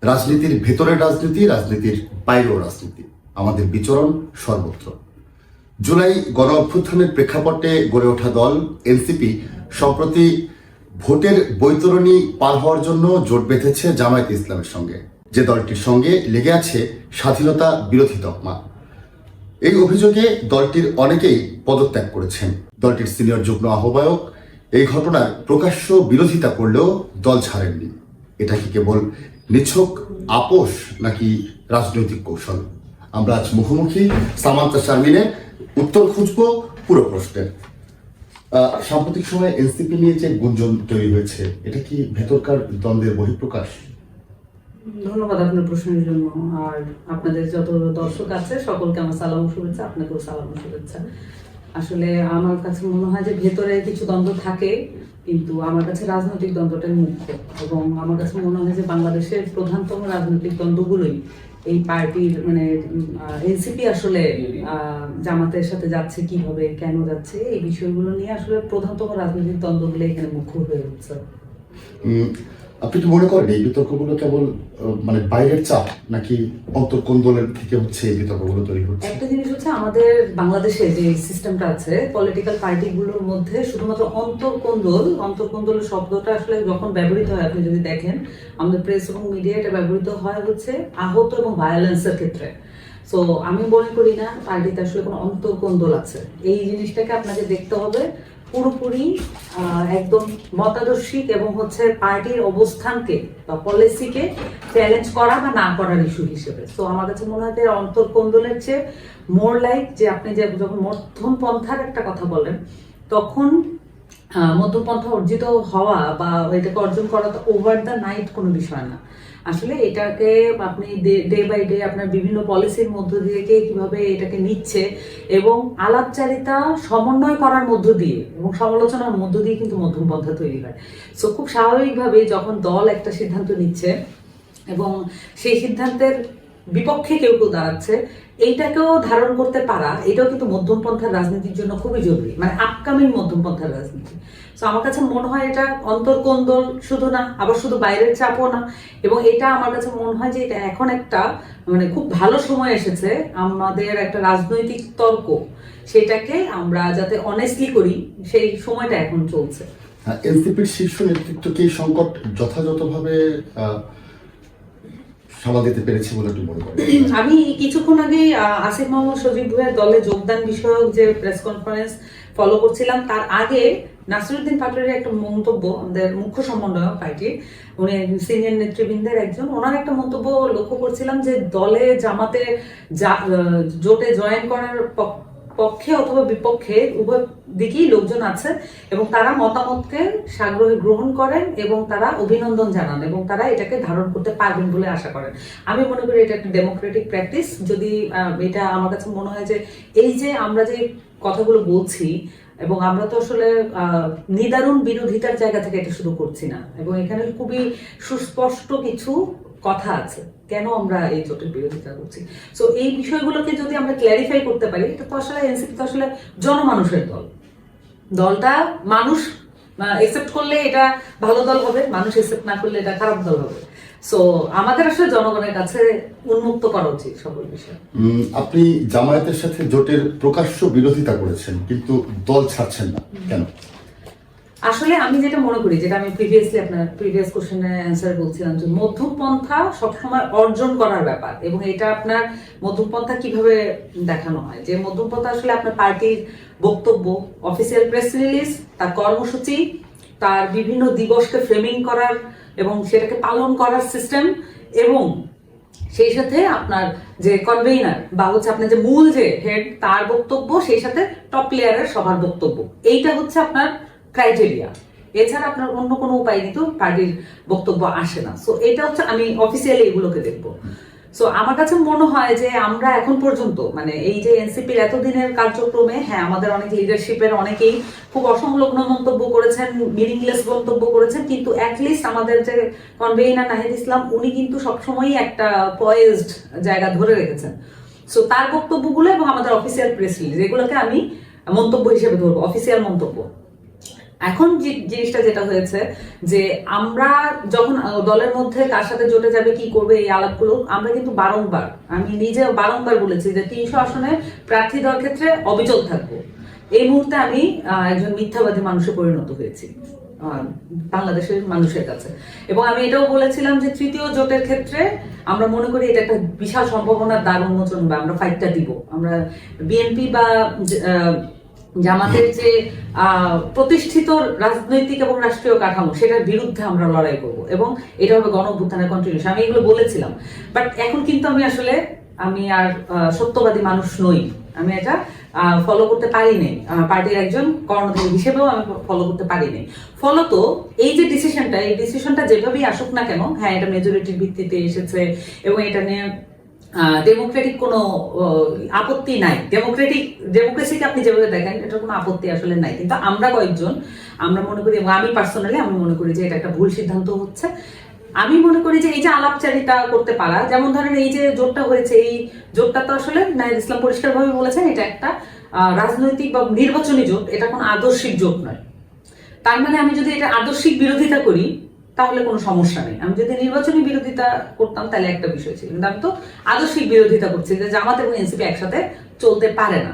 রাজনীতির ভেতরের রাজনীতি, রাজনীতির বাইরেও রাজনীতি, আমাদের বিচরণ সর্বত্র। জুলাই গণ অভ্যুত্থানের প্রেক্ষাপটে গড়ে ওঠা দল এনসিপি সম্প্রতি ভোটের বৈতরণী পার হওয়ার জন্য জোট বেঁধেছে জামায়াত ইসলামের সঙ্গে, যে দলটির সঙ্গে লেগে আছে স্বাধীনতা বিরোধী তকমা। এই অভিযোগে দলটির অনেকেই পদত্যাগ করেছেন। দলটির সিনিয়র যুগ্ম আহ্বায়ক এই ঘটনার প্রকাশ্য বিরোধিতা করলেও দল ছাড়েননি। এটা কি কেবল নিছক আপোষ নাকি রাজনৈতিক কৌশল? আমরা আজ মুখোমুখি সামান্তা শারমিনের উত্তর খুঁজব পুরো প্রশ্নের। সাম্প্রতিক সময়ে এনসিপি নিয়ে যে গুঞ্জন তৈরি হয়েছে, এটা কি ভেতরকার দ্বন্দ্বের বহিঃপ্রকাশ? ধন্যবাদ আপনার প্রশ্নের জন্য। আর আপনাদের যত দর্শক আছে সকলকে আমার সালাম শুভেচ্ছা, আপনাকেও সালাম শুভেচ্ছা। আসলে আমার কাছে মনে হয় যে ভেতরে কিছু দ্বন্দ্ব থাকে, কিন্তু আমার কাছে রাজনৈতিক দ্বন্দ্বটাই মুখ্য। এবং আমার কাছে মনে হয় যে বাংলাদেশের প্রধানতম রাজনৈতিক দ্বন্দ্বগুলোই এই পার্টির মানে এনসিপি আসলে জামাতের সাথে যাচ্ছে কিভাবে, কেন যাচ্ছে, এই বিষয়গুলো নিয়ে আসলে প্রধানতম রাজনৈতিক দ্বন্দ্বগুলো এখানে মুখ্য হয়ে উঠছে। আপনি কি মনে করেন এই বিতর্কগুলো কেবল মানে বাইরের চাপ নাকি অন্তর্কোন্দলের থেকে হচ্ছে এই বিতর্কগুলো তৈরি হচ্ছে? একটা জিনিস হচ্ছে, আমাদের বাংলাদেশে যে সিস্টেমটা আছে পলিটিক্যাল পার্টিগুলোর মধ্যে শুধুমাত্র অন্তর্কোন্দল শব্দটা আসলে যখন ব্যবহৃত হয়, আপনি যদি দেখেন আমাদের প্রেস এবং মিডিয়া, এটা ব্যবহৃত হয় হচ্ছে আহত এবং ভায়োলেন্সের ক্ষেত্রে। সো আমি মনে করি না পার্টিতে আসলে কোনো অন্তর্কোন্দল আছে। এই জিনিসটাকে আপনাকে দেখতে হবে পুরোপুরি একদম মতাদর্শিক এবং হচ্ছে পার্টির অবস্থানকে বা পলিসিকে চ্যালেঞ্জ করা বা না করার ইস্যু হিসেবে। তো আমার কাছে মনে হয় যে অন্তর্কোন্দলের চেয়ে মোর লাইক যে আপনি যে যখন মধ্যম পন্থার একটা কথা বলেন, তখন মধ্যপন্থা অর্জিত হওয়া বা এটাকে অর্জন করা তো ওভার দ্য নাইট কোনো বিষয় না। আসলে এটাকে আপনি ডে বাই ডে আপনার বিভিন্ন পলিসির মধ্য দিয়ে কিভাবে এটাকে নিচ্ছে এবং আলাপচারিতা সমন্বয় করার মধ্য দিয়ে এবং সমালোচনার মধ্য দিয়ে কিন্তু মধ্যমপন্থা তৈরি হয়। সো খুব স্বাভাবিকভাবে যখন দল একটা সিদ্ধান্ত নিচ্ছে এবং সেই সিদ্ধান্তের বিপক্ষে কেউ কেউ দাঁড়াচ্ছে, এইটাকেও ধারণ করতে পারা, এটাও কিন্তু মধ্যমপন্থার রাজনীতির জন্য খুবই জরুরি, মানে আপকামিং মধ্যমপন্থার রাজনীতি। তো আমার কাছে মনে হয় এটা অন্তর্কোন্দল শুধু না, আবার শুধু বাইরের চাপও না। এবং এটা আমার কাছে মনে হয় যে এটা এখন একটা মানে খুব ভালো সময় এসেছে আমাদের একটা রাজনৈতিক তর্ক, সেটাকে আমরা যাতে অনেস্টলি করি, সেই সময়টা এখন চলছে। এনসিপির শীর্ষ নেতৃত্বকে এই সংকট যথাযথভাবে সামাল দিতে পেরেছে বলে আপনি মনে করেন? আমি কিছুক্ষণ আগে আসিফ মোহাম্মদ সজীব ভুঁইয়ার দলে যোগদান বিষয়ক যে প্রেস কনফারেন্স ফলো করছিলাম, তার আগে নাসিরউদ্দিন পাটোয়ারির একটা মন্তব্য, আমাদের মুখ্য সমন্বয়ক পার্টির, উনি সিনিয়র নেতৃবৃন্দের একজন, ওনার একটা মন্তব্য লক্ষ্য করছিলাম যে দলে জামাতে জোটে জয়েন করার পক্ষে অথবা বিপক্ষে উভয় দিকেই লোকজন আছে এবং তারা মতামতকে সাগ্রহে গ্রহণ করেন এবং তারা অভিনন্দন জানান এবং তারা এটাকে ধারণ করতে পারবেন বলে আশা করেন। আমি মনে করি এটা একটা ডেমোক্রেটিক প্র্যাকটিস। যদি এটা আমার কাছে মনে হয় যে এই যে আমরা যে কথাগুলো বলছি এবং আমরা তো আসলে নিদারুণ বিরোধিতার জায়গা থেকে এটা শুরু করছি না, এবং এখানে খুবই সুস্পষ্ট কিছু কথা আছে কেন আমরা এই জোটের বিরোধিতা করছি। সো এই বিষয়গুলোকে যদি আমরা ক্ল্যারিফাই করতে পারি, এটা তো আসলে এনসিপি তো আসলে জনমানুষের দল। দলটা মানুষ একসেপ্ট করলে এটা ভালো দল হবে, মানুষ একসেপ্ট না করলে এটা খারাপ দল হবে। সো আমাদের আসলে জনগণের কাছে উন্মুক্ত করা উচিত সকল বিষয়। আপনি জামায়াতের সাথে জোটের প্রকাশ্য বিরোধিতা করেছেন, কিন্তু দল ছাড়ছেন না কেন? আসলে আমি যেটা মনে করি, যেটা আমি প্রিভিয়াসলি আপনার প্রিভিয়াস কোশ্চেনের অ্যান্সার বলছিলাম, যে মধ্যপন্থা সবসময় অর্জন করার ব্যাপার। এবং এটা আপনার মধ্যপন্থা কিভাবে দেখানো হয়, যে মধ্যপন্থা আসলে আপনার পার্টির বক্তব্য, অফিসিয়াল প্রেস রিলিজ, তার কর্মসূচি, তার বিভিন্ন দিবসকে ফ্রেমিং করার এবং সেটাকে পালন করার সিস্টেম, এবং সেই সাথে আপনার যে কনভেইনার বা হচ্ছে আপনার যে মূল যে হেড, তার বক্তব্য, সেই সাথে টপ প্লেয়ারের সবার বক্তব্য, এইটা হচ্ছে আপনার ক্রাইটেরিয়া। এছাড়া আপনার অন্য কোনো উপায় কিন্তু পার্টির বক্তব্য আসে না। সো এটা হচ্ছে আমি অফিসিয়ালি এগুলোকে দেখবো। সো আমার কাছে মনে হয় যে আমরা এখন পর্যন্ত মানে এই যে এনসিপির এতদিনের কার্যক্রমে, হ্যাঁ আমাদের অনেক লিডারশিপের অনেকেই খুব অসংলগ্ন মন্তব্য করেছেন, মিনিংলেস মন্তব্য করেছেন, কিন্তু অ্যাটলিস্ট আমাদের যে কনভেইনার নাহিদ ইসলাম, উনি কিন্তু সবসময়ই একটা পয়েজড জায়গা ধরে রেখেছেন। সো তার বক্তব্যগুলো এবং আমাদের অফিসিয়াল প্রেস রিলিজ, এগুলোকে আমি মন্তব্য হিসেবে ধরবো, অফিসিয়াল মন্তব্য। এখন যে জিনিসটা যেটা হয়েছে যে আমরা যখন দলের মধ্যে কার সাথে জোটে যাবে কি করবে এই আলাপগুলো আমরা কিন্তু বারংবার, আমি নিজে বারংবার বলেছি যে 300 আসনে প্রার্থী দেওয়ার ক্ষেত্রে অবিচল থাকবো। এই মুহূর্তে আমি একজন মিথ্যাবাদী মানুষে পরিণত হয়েছি বাংলাদেশের মানুষের কাছে, এবং আমি এটাও বলেছিলাম যে তৃতীয় জোটের ক্ষেত্রে আমরা মনে করি এটা একটা বিশাল সম্ভাবনার দ্বার উন্মোচন, বা আমরা ফাইটটা দিব। আমরা বিএনপি বা জামাতের যে প্রতিষ্ঠিত রাজনৈতিক এবং রাষ্ট্রীয় কাঠামো সেটার বিরুদ্ধে আমরা লড়াই করব, এবং এটা হবে গণঅভ্যুত্থানের কন্টিনিউশন। আমি এগুলো বলেছিলাম, বাট এখন কিন্তু আমি আর সত্যবাদী মানুষ নই। আমি এটা ফলো করতে পারি নাই, পার্টির একজন কর্ণধার হিসেবেও আমি ফলো করতে পারি নাই। ফলত এই যে ডিসিশনটা যেভাবেই আসুক না কেন, হ্যাঁ এটা মেজরিটির ভিত্তিতে এসেছে এবং এটা নিয়ে ডেমোক্রেটিক কোনো আপত্তি নাই। ডেমোক্রেসিকে আপনি যেভাবে দেখেন এটার কোনো আপত্তি আসলে নাই, কিন্তু আমরা কয়েকজন আমরা মনে করি, এবং আমি পার্সোনালি আমি মনে করি যে এটা একটা ভুল সিদ্ধান্ত হচ্ছে। আমি মনে করি যে এই যে আলাপচারিতা করতে পারা, যেমন ধরেন এই যে জোটটা হয়েছে, এই জোটটা তো আসলে নাহিদ ইসলাম পরিষ্কারভাবে বলেছেন এটা একটা রাজনৈতিক বা নির্বাচনী জোট, এটা কোনো আদর্শিক জোট নয়। তার মানে আমি যদি এটা আদর্শিক বিরোধিতা করি তাহলে কোনো সমস্যা নেই, আমি যদি নির্বাচনী বিরোধিতা করতাম তাহলে একটা বিষয় ছিল, কিন্তু আমি তো আদর্শিক বিরোধিতা করছি যে জামাত এবং এনসিপি একসাথে চলতে পারে না,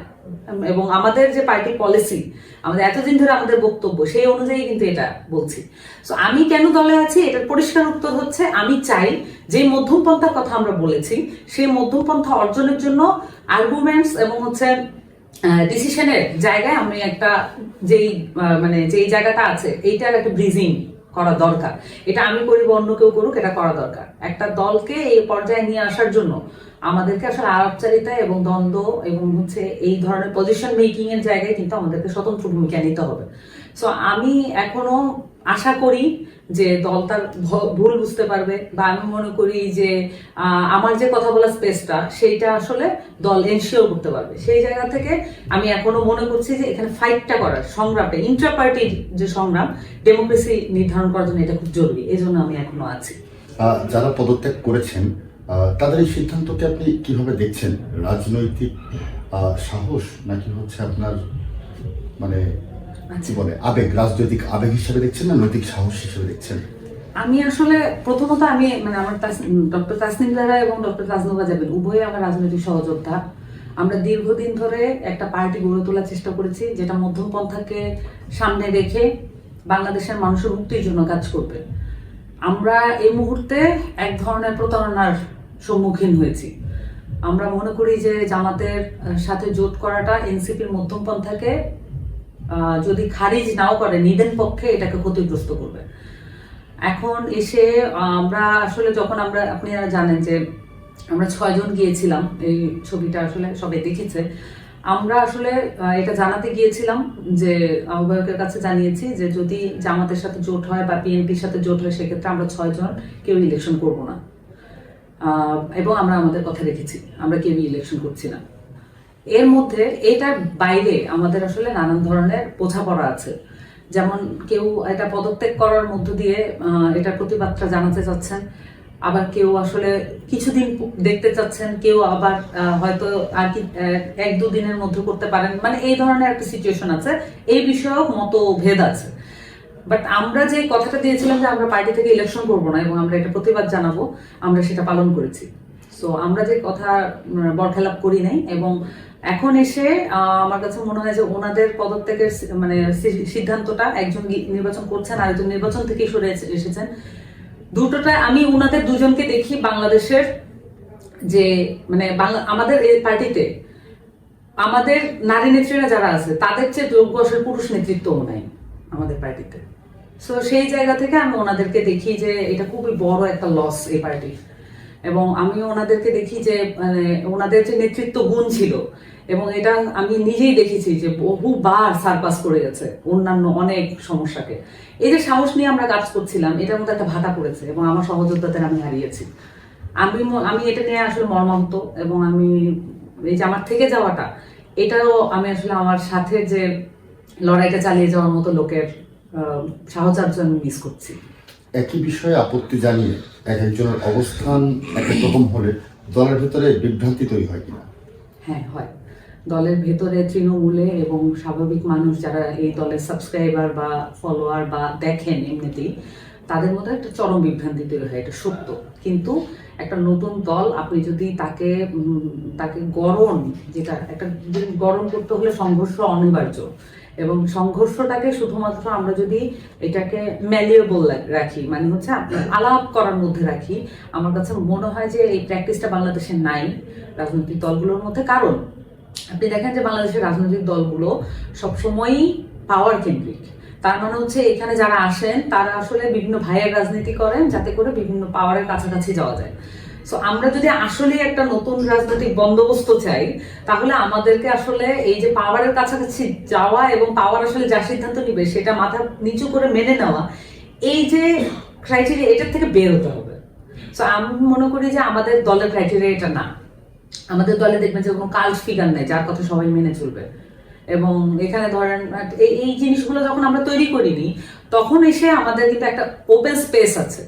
এবং আমাদের যে পার্টি পলিসি, আমাদের এতদিন ধরে আমাদের বক্তব্য সেই অনুযায়ী কিন্তু এটা বলছি। সো আমি কেন দলে আছি এটার পরিষ্কার উত্তর হচ্ছে, আমি চাই যে মধ্যম পন্থার কথা আমরা বলেছি সেই মধ্যম পন্থা অর্জনের জন্য আর্গুমেন্টস এবং হচ্ছে ডিসিশনের জায়গায় আমি একটা যেই জায়গাটা আছে এইটার একটা ব্রিজিং করা দরকার। এটা আমি করি বা অন্য কেউ করুক, এটা করা দরকার। একটা দলকে এই পর্যায়ে নিয়ে আসার জন্য আমাদেরকে আসলে আলাপচারিতা এবং দ্বন্দ্ব এবং হচ্ছে এই ধরনের পজিশন মেকিং এর জায়গায় কিন্তু আমাদেরকে স্বতন্ত্র ভূমিকা নিতে হবে। সো আমি এখনো আশা করি যে দল তার ভুল বুঝতে পারবে, বা আমি মনে করি যে আমার যে কথা বলার স্পেসটা সেইটা আসলে দল এনশিওর করতে পারবে। সেই জায়গা থেকে আমি এখনো মনে করছি যে এখানে ফাইটটা করার সংগ্রামটা, ইন্ট্রা পার্টির যে সংগ্রাম, ডেমোক্রেসি নির্ধারণ করার জন্য এটা খুব জরুরি, এই জন্য আমি এখনো আছি। যারা পদত্যাগ করেছেন তাদের এই সিদ্ধান্তকে আপনি কিভাবে দেখছেন? রাজনৈতিক সাহস নাকি হচ্ছে আপনার মানে কি বলে রাজনৈতিক আবেগ হিসেবে দেখছেন না নৈতিক সাহস হিসেবে দেখছেন? আমি আসলে প্রথমত আমার ডক্টর তাসনিম জাহরা এবং ডক্টর তাজনুবা জাবিন উভয়ই আমার রাজনৈতিক সহযোদ্ধা। আমরা দীর্ঘদিন ধরে একটা পার্টি গড়ে তোলার চেষ্টা করেছি যেটা মধ্যম পন্থাকে সামনে রেখে বাংলাদেশের মানুষের মুক্তির জন্য কাজ করবে। আমরা এই মুহূর্তে এক ধরনের প্রতারণার সম্মুখীন হয়েছি। আমরা মনে করি যে জামাতের সাথে জোট করাটা এনসিপির মধ্যম পন্থাকে যদি খারিজ নাও করে নিদেন পক্ষে এটাকে ক্ষতিগ্রস্ত করবে। এখন এসে আমরা আসলে যখন আপনারা জানেন যে আমরা 6 জন গিয়েছিলাম, এই ছবিটা আসলে সবাই দেখেছে। আমরা আসলে এটা জানাতে গিয়েছিলাম যে আহ্বায়কের কাছে জানিয়েছি যে যদি জামাতের সাথে জোট হয় বা বিএনপির সাথে জোট হয় সেক্ষেত্রে আমরা 6 জন কেউ ইলেকশন করব না, এবং আমরা আমাদের কথা রেখেছি, আমরা কেউ ইলেকশন করছি না। এর মধ্যে এটার বাইরে আমাদের আসলে নানান ধরনের বোঝাপড়া আছে, যেমন কেউ এটা পদত্যাগ করার মধ্য দিয়ে এটার প্রতিবাদটা জানাতে চাচ্ছেন, আবার কেউ আসলে কিছুদিন দেখতে চাচ্ছেন, কেউ আবার হয়তো আর কি 1-2 দিনের মধ্যে করতে পারেন, মানে এই ধরনের একটা সিচুয়েশন আছে, এই বিষয়েও মতভেদ আছে। বাট আমরা যে কথাটা দিয়েছিলাম যে আমরা পার্টি থেকে ইলেকশন করবো না এবং আমরা এটা প্রতিবাদ জানাবো, আমরা সেটা পালন করেছি। সো আমরা যে কথা বরখেলাপ করি নাই, এবং এখন এসে আমার কাছে মনে হয় যে ওনাদের পদত্যাগের সিদ্ধান্তটা, একজন নির্বাচন করছেন আর একজন নির্বাচন থেকে সরে এসেছেন, দুটোটা আমি ওনাদের দুজনকে দেখি বাংলাদেশের যে আমাদের এই পার্টিতে আমাদের নারী নেত্রীরা যারা আছে তাদের চেয়ে যোগ্য আসলে পুরুষ নেতৃত্বও নাই আমাদের পার্টিতে। সো সেই জায়গা থেকে আমি ওনাদেরকে দেখি যে এটা খুবই বড় একটা লস এই পার্টির, এবং আমি ওনাদেরকে দেখি যে ওনাদের যে নেতৃত্ব গুণ ছিল, এবং এটা আমি নিজেই দেখেছি যে বহুবার সারপাস করে গেছে অন্যান্য অনেক সমস্যাকে। এই যে সাহস নিয়ে আমরা কাজ করছিলাম এটার মধ্যে একটা ভাটা পড়েছে, এবং আমার সহযোদ্ধাদের আমি হারিয়েছি। আমি এটা নিয়ে আসলে মর্মাহত, এবং আমি এই যে আমার থেকে যাওয়াটা, এটাও আমি আসলে আমার সাথে যে লড়াইটা চালিয়ে যাওয়ার মতো লোকের সাহচর্য আমি মিস করছি। একই বিষয়ে আপত্তি জানিয়ে একজনের অবস্থান এক রকম হলে দলের ভিতরে বিভ্রান্তি তৈরি হয় কিনা? হ্যাঁ, হয়। দলের ভেতরে তৃণমূলে এবং স্বাভাবিক মানুষ যারা এই দলের সাবস্ক্রাইবার বা ফলোয়ার বা দেখেন এমনিতেই, তাদের মধ্যে একটা চরম বিভ্রান্তি তৈরি হয়, এটা সত্য। কিন্তু একটা নতুন দল আপনি যদি তাকে তাকে গড়ন, যেটা একটা গড়ন করতে হলে সংঘর্ষ অনিবার্য, এবং সংঘর্ষটাকে শুধুমাত্র আমরা যদি এটাকে ম্যালিয়েবল রাখি, মানে হচ্ছে আলাপ করার মধ্যে রাখি, আমার কাছে মনে হয় যে এই প্র্যাকটিসটা বাংলাদেশে নাই রাজনৈতিক দলগুলোর মধ্যে। কারণ আপনি দেখেন যে বাংলাদেশের রাজনৈতিক দলগুলো সবসময়ই পাওয়ার কেন্দ্রিক। তার মানে হচ্ছে এখানে যারা আসেন তারা আসলে বিভিন্ন ভাইয়ের রাজনীতি করেন যাতে করে বিভিন্ন পাওয়ারের কাছাকাছি যাওয়া যায়। সো আমরা যদি আসলে একটা নতুন রাজনৈতিক বন্দোবস্ত চাই, তাহলে আমাদেরকে আসলে এই যে পাওয়ারের কাছাকাছি যাওয়া এবং পাওয়ার আসলে যা সিদ্ধান্ত নিবে সেটা মাথা নিচু করে মেনে নেওয়া, এই যে ক্রাইটেরিয়া, এটার থেকে বের হতে হবে। সো আমি মনে করি যে আমাদের দলের ক্রাইটেরিয়া এটা না। আমাদের দলে দেখবেন যে কোনো কাল্ট ফিগার নেই যার কথা সবাই মেনে চলবে। এবং এখানে ধরেন এই জিনিসগুলো যখন আমরা তৈরি করিনি, তখন এসে আমাদের কিন্তু একটা ওপেন স্পেস আছে।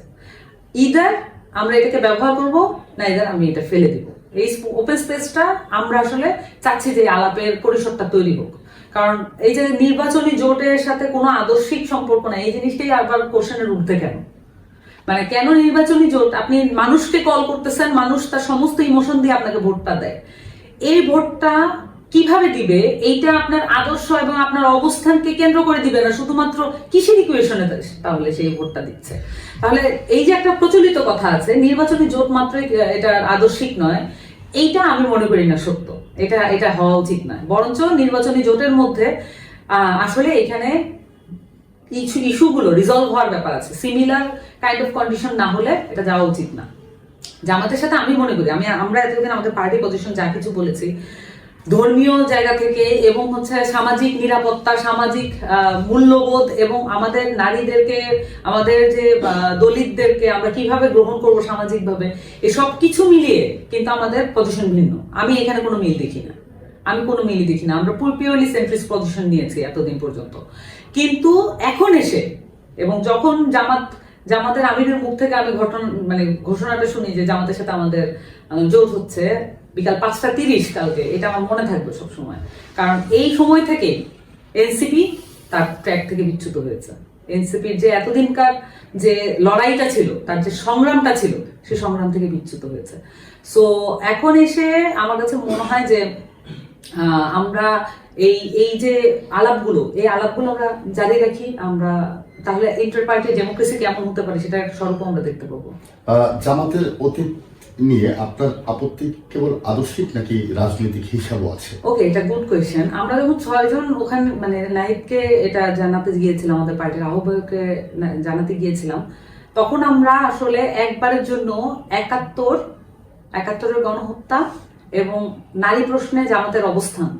ইদার আমরা এটাকে ব্যবহার করব, না ইদার আমি এটা ফেলে দিব। এই ওপেন স্পেসটা আমরা আসলে চাচ্ছি যে আলাপের পরিসরটা তৈরি হোক। কারণ এই যে নির্বাচনী জোটের সাথে কোনো আদর্শিক সম্পর্ক নাই, এই জিনিসটাই আবার কোশ্চেনের উঠতে কেন? মানে কেন নির্বাচনী জোট? আপনি মানুষকে কল করতেছেন, মানুষ তার সমস্ত ইমোশন দিয়ে আপনাকে ভোটটা দেয়। এই ভোটটা কিভাবে দিবে এইটা আপনার আদর্শ এবং আপনার অবস্থানকে কেন্দ্র করে দিবে না, শুধুমাত্র কিসের ইকুয়েশনে তাহলে সেই ভোটটা দিচ্ছে। তাহলে এই যে একটা প্রচলিত কথা আছে নির্বাচনী জোট মাত্রই এটা আদর্শিক নয়, এইটা আমি মনে করি না সত্য। এটা হওয়া উচিত নয়। বরঞ্চ নির্বাচনী জোটের মধ্যে আসলে এখানে ইস্যুগুলো রিজলভ হওয়ার ব্যাপার আছে। সিমিলার কাইন্ড অফ কন্ডিশন না হলে এটা যাওয়া উচিত না। জামাতের সাথে আমি মনে করি, আমরা এতদিন আমাদের পার্টি পজিশন যা কিছু বলেছি, ধর্মীয় জায়গা থেকে এবং হচ্ছে সামাজিক নিরাপত্তা, সামাজিক মূল্যবোধ এবং আমাদের নারীদেরকে, আমাদের যে দলিতদেরকে আমরা কিভাবে গ্রহণ করব সামাজিকভাবে, এসব কিছু মিলিয়ে কিন্তু আমাদের পজিশন ভিন্ন। আমি এখানে কোনো মিল দেখি না, আমরা পিওরলি সেন্ট্রিস্ট পজিশন নিয়েছি এতদিন পর্যন্ত। কিন্তু এখন এসে এবং যখন জামাতের আমিরের মুখ থেকে আমি ঘোষণাটা শুনি যে জামাতের সাথে আমাদের জোট হচ্ছে বিকাল 5:30 কালকে, এটা আমার মনে থাকবে সবসময়। কারণ এই সময় থেকে এনসিপি তার ট্র্যাক থেকে বিচ্যুত হয়েছে। এনসিপির যে এতদিনকার যে লড়াইটা ছিল, তার যে সংগ্রামটা ছিল, সেই সংগ্রাম থেকে বিচ্যুত হয়েছে। সো এখন এসে আমার কাছে মনে হয় যে আমরা এই যে আলাপগুলো আমরা জারি রাখি, আমরা তাহলে ইন্টার পার্টি ডেমোক্রেসি কেমন হতে পারে সেটা একটা স্বরূপ আমরা দেখতে পাবো। জামাতের অতীত নিয়ে আপনার আপত্তি কেবল আদর্শিক নাকি রাজনৈতিক হিসাবও আছে? ওকে, এটা গুড কোয়েশ্চেন। আমরা যখন 6 জন ওখানে নাহিদকে এটা জানাতে গিয়েছিলাম, আমাদের পার্টির আহ্বায়ককে জানাতে গিয়েছিলাম, তখন আমরা আসলে একবারের জন্য 71-এর গণহত্যা এবং নারী প্রশ্নে জামাতের অবস্থান,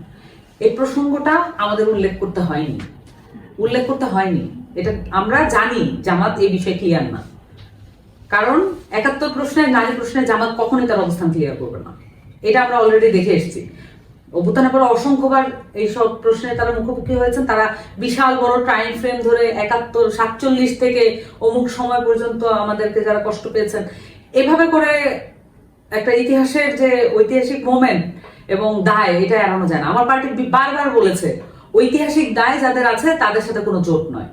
এই প্রসঙ্গটা আমাদের উল্লেখ করতে হয়নি। এটা আমরা জানি জামাত এই বিষয়ে ক্লিয়ার না। কারণ 71 প্রশ্নের, নারী প্রশ্নে জামাত কখনোই তার অবস্থান ক্লিয়ার করবে না, এটা আমরা অলরেডি দেখে এসেছি। অভ্যুত্থানের পরে অসংখ্যবার এইসব প্রশ্নে তারা মুখোমুখি হয়েছেন। তারা বিশাল বড় টাইম ফ্রেম ধরে 71, 47 থেকে অমুক সময় পর্যন্ত আমাদেরকে যারা কষ্ট পেয়েছেন, এভাবে করে একটা ইতিহাসের যে ঐতিহাসিক মোমেন্ট এবং দায়, এটা এড়ানো যায় না। আমার পার্টি বারবার বলেছে ঐতিহাসিক দায় যাদের আছে তাদের সাথে কোনো জোট নয়।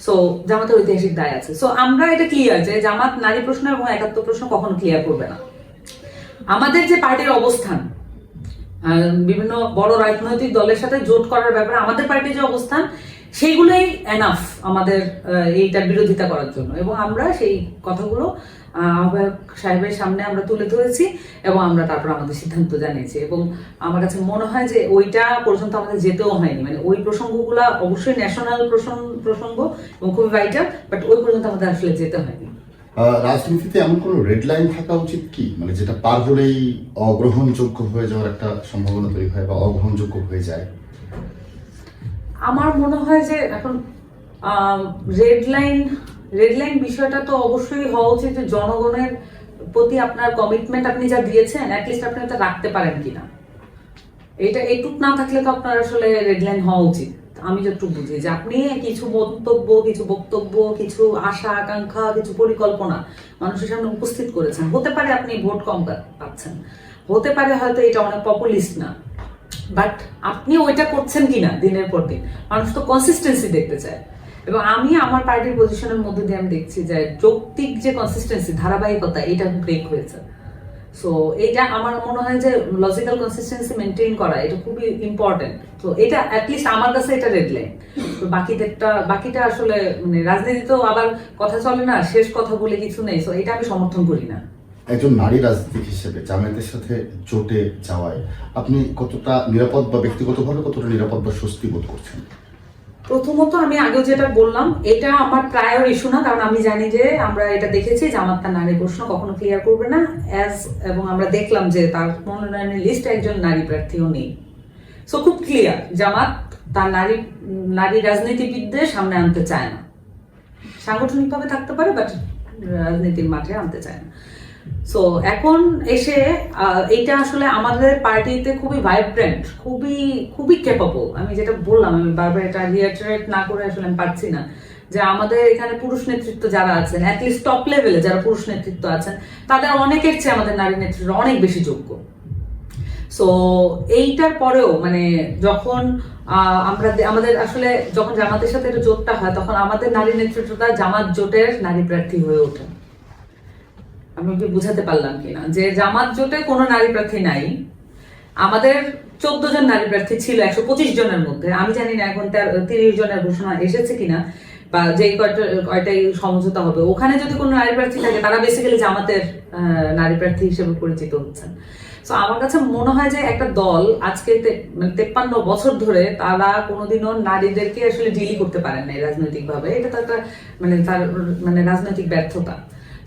সো জামাতের ঐতিহাসিক দায় আছে। সো আমরা এটা ক্লিয়ার যে জামাত নারী প্রশ্ন এবং 71 প্রশ্ন কখনো ক্লিয়ার করবে না। আমাদের যে পার্টির অবস্থান, বিভিন্ন বড় রাজনৈতিক দলের সাথে জোট করার ব্যাপারে আমাদের পার্টির যে অবস্থান, সেইগুলোই এনাফ আমাদের এইটার বিরোধিতা করার জন্য। এবং আমরা সেই কথাগুলো আহ্বায়ক সাহেবের সামনে আমরা তুলে ধরেছি এবং আমরা তারপর আমাদের সিদ্ধান্ত জানিয়েছি। এবং আমার কাছে মনে হয় যে ওইটা পর্যন্ত আমাদের যেতেও হয়নি। মানে ওই প্রসঙ্গগুলো অবশ্যই ন্যাশনাল প্রসঙ্গ এবং খুবই ভাইটাল, বাট ওই পর্যন্ত আমাদের আসলে যেতে হয়নি। রাজনীতিতে এমন কোনো রেড লাইন থাকা উচিত কি, মানে যেটা পার হলেই অগ্রহণযোগ্য হয়ে যাওয়ার একটা সম্ভাবনা তৈরি হয় বা অগ্রহণযোগ্য হয়ে যায়? আমার মনে হয় যে এখন রেড লাইন বিষয়টা তো অবশ্যই হওয়া উচিত যে জনগণের প্রতি আপনার কমিটমেন্ট আপনি যা দিয়েছেন অ্যাটলিস্ট আপনি এটা রাখতে পারেন কিনা, এটা এইটুক না থাকলে তো আপনার আসলে রেড লাইন হওয়া উচিত। আমি যতটুকু বুঝি যে আপনি কিছু মন্তব্য, কিছু বক্তব্য, কিছু আশা আকাঙ্ক্ষা, কিছু পরিকল্পনা মানুষের সামনে উপস্থিত করেছেন। হতে পারে আপনি ভোট কম পাচ্ছেন, হতে পারে হয়তো এটা অনেক পপুলিস্ট না, বাট আপনি ওইটা করছেন কিনা দিনের পর দিন, মানুষ তো কনসিস্টেন্সি দেখতে চায়। এবং আমি আমার পার্টির পজিশনের মধ্যে দিয়ে আমি দেখছি যে যৌক্তিক যে কনসিস্টেন্সি, ধারাবাহিকতা, এটা ব্রেক হয়েছে। সো এইটা আমার মনে হয় যে লজিক্যাল কনসিস্টেন্সি মেনটেন করা এটা খুবই ইম্পর্টেন্ট। তো এটা অ্যাটলিস্ট আমার কাছে এটা রেড লাইন। তো বাকিটা আসলে মানে রাজনীতিতেও আবার কথা চলে না, শেষ কথা বলে কিছু নেই। সো এটা আমি সমর্থন করি না। একজন নারী রাজনীতিক হিসেবে জামায়াতের সাথে জোটে যাওয়ায় আপনি কতটা নিরাপদ বা ব্যক্তিগতভাবে কতটা নিরাপদ বা স্বস্তি বোধ করছেন? প্রথমত আমি আগেও যেটা বললাম, এটা আমার প্রায়র ইস্যু না, কারণ আমি জানি যে আমরা এটা দেখেছি জামাত তার নারী প্রশ্ন কখনো ক্লিয়ার করবে না। এবং আমরা দেখলাম যে তার মনোনয়নের লিস্টে একজন নারী প্রার্থীও নেই। সো খুব ক্লিয়ার, জামাত তার নারী রাজনীতিবিদদের সামনে আনতে চায় না। সাংগঠনিকভাবে থাকতে পারে, বাট রাজনীতির মাঠে আনতে চায় না। সো এখন এসে এইটা আসলে আমাদের পার্টিতে খুবই ভাইব্রেন্ট, খুবই খুবই ক্যাপাবল। আমি যেটা বললাম, আমি বারবার এটা রিয়াটারেট না করে আসলে আমি পারছি না, যে আমাদের এখানে পুরুষ নেতৃত্ব যারা আছেন, অ্যাটলিস্ট টপ লেভেলে যারা পুরুষ নেতৃত্ব আছেন, তাদের অনেকের চেয়ে আমাদের নারী নেতৃত্ব অনেক বেশি যোগ্য। সো এইটার পরেও মানে যখন আমাদের আসলে যখন জামাতের সাথে একটা জোটটা হয়, তখন আমাদের নারী নেতৃত্বটা জামাত জোটের নারী প্রার্থী হয়ে ওঠে। আমি কি বুঝাতে পারলাম কিনা, যে জামাত জোটে কোনো নারী প্রার্থী নাই। আমাদের 14 জন নারী প্রার্থী ছিল 125 জনের মধ্যে। আমি জানি না এখন 30 জনের ঘোষণা এসেছে কিনা, বা যে কয়টাই সমঝোতা হবে, ওখানে যদি কোনো নারী প্রার্থী থাকে তারা বেসিক্যালি জামাতের নারী প্রার্থী হিসেবে পরিচিত হচ্ছেন। তো আমার কাছে মনে হয় যে একটা দল আজকে 53 বছর ধরে তারা কোনোদিনও নারীদেরকে আসলে ডিলই করতে পারেন না রাজনৈতিকভাবে। এটা তো একটা তার রাজনৈতিক ব্যর্থতা।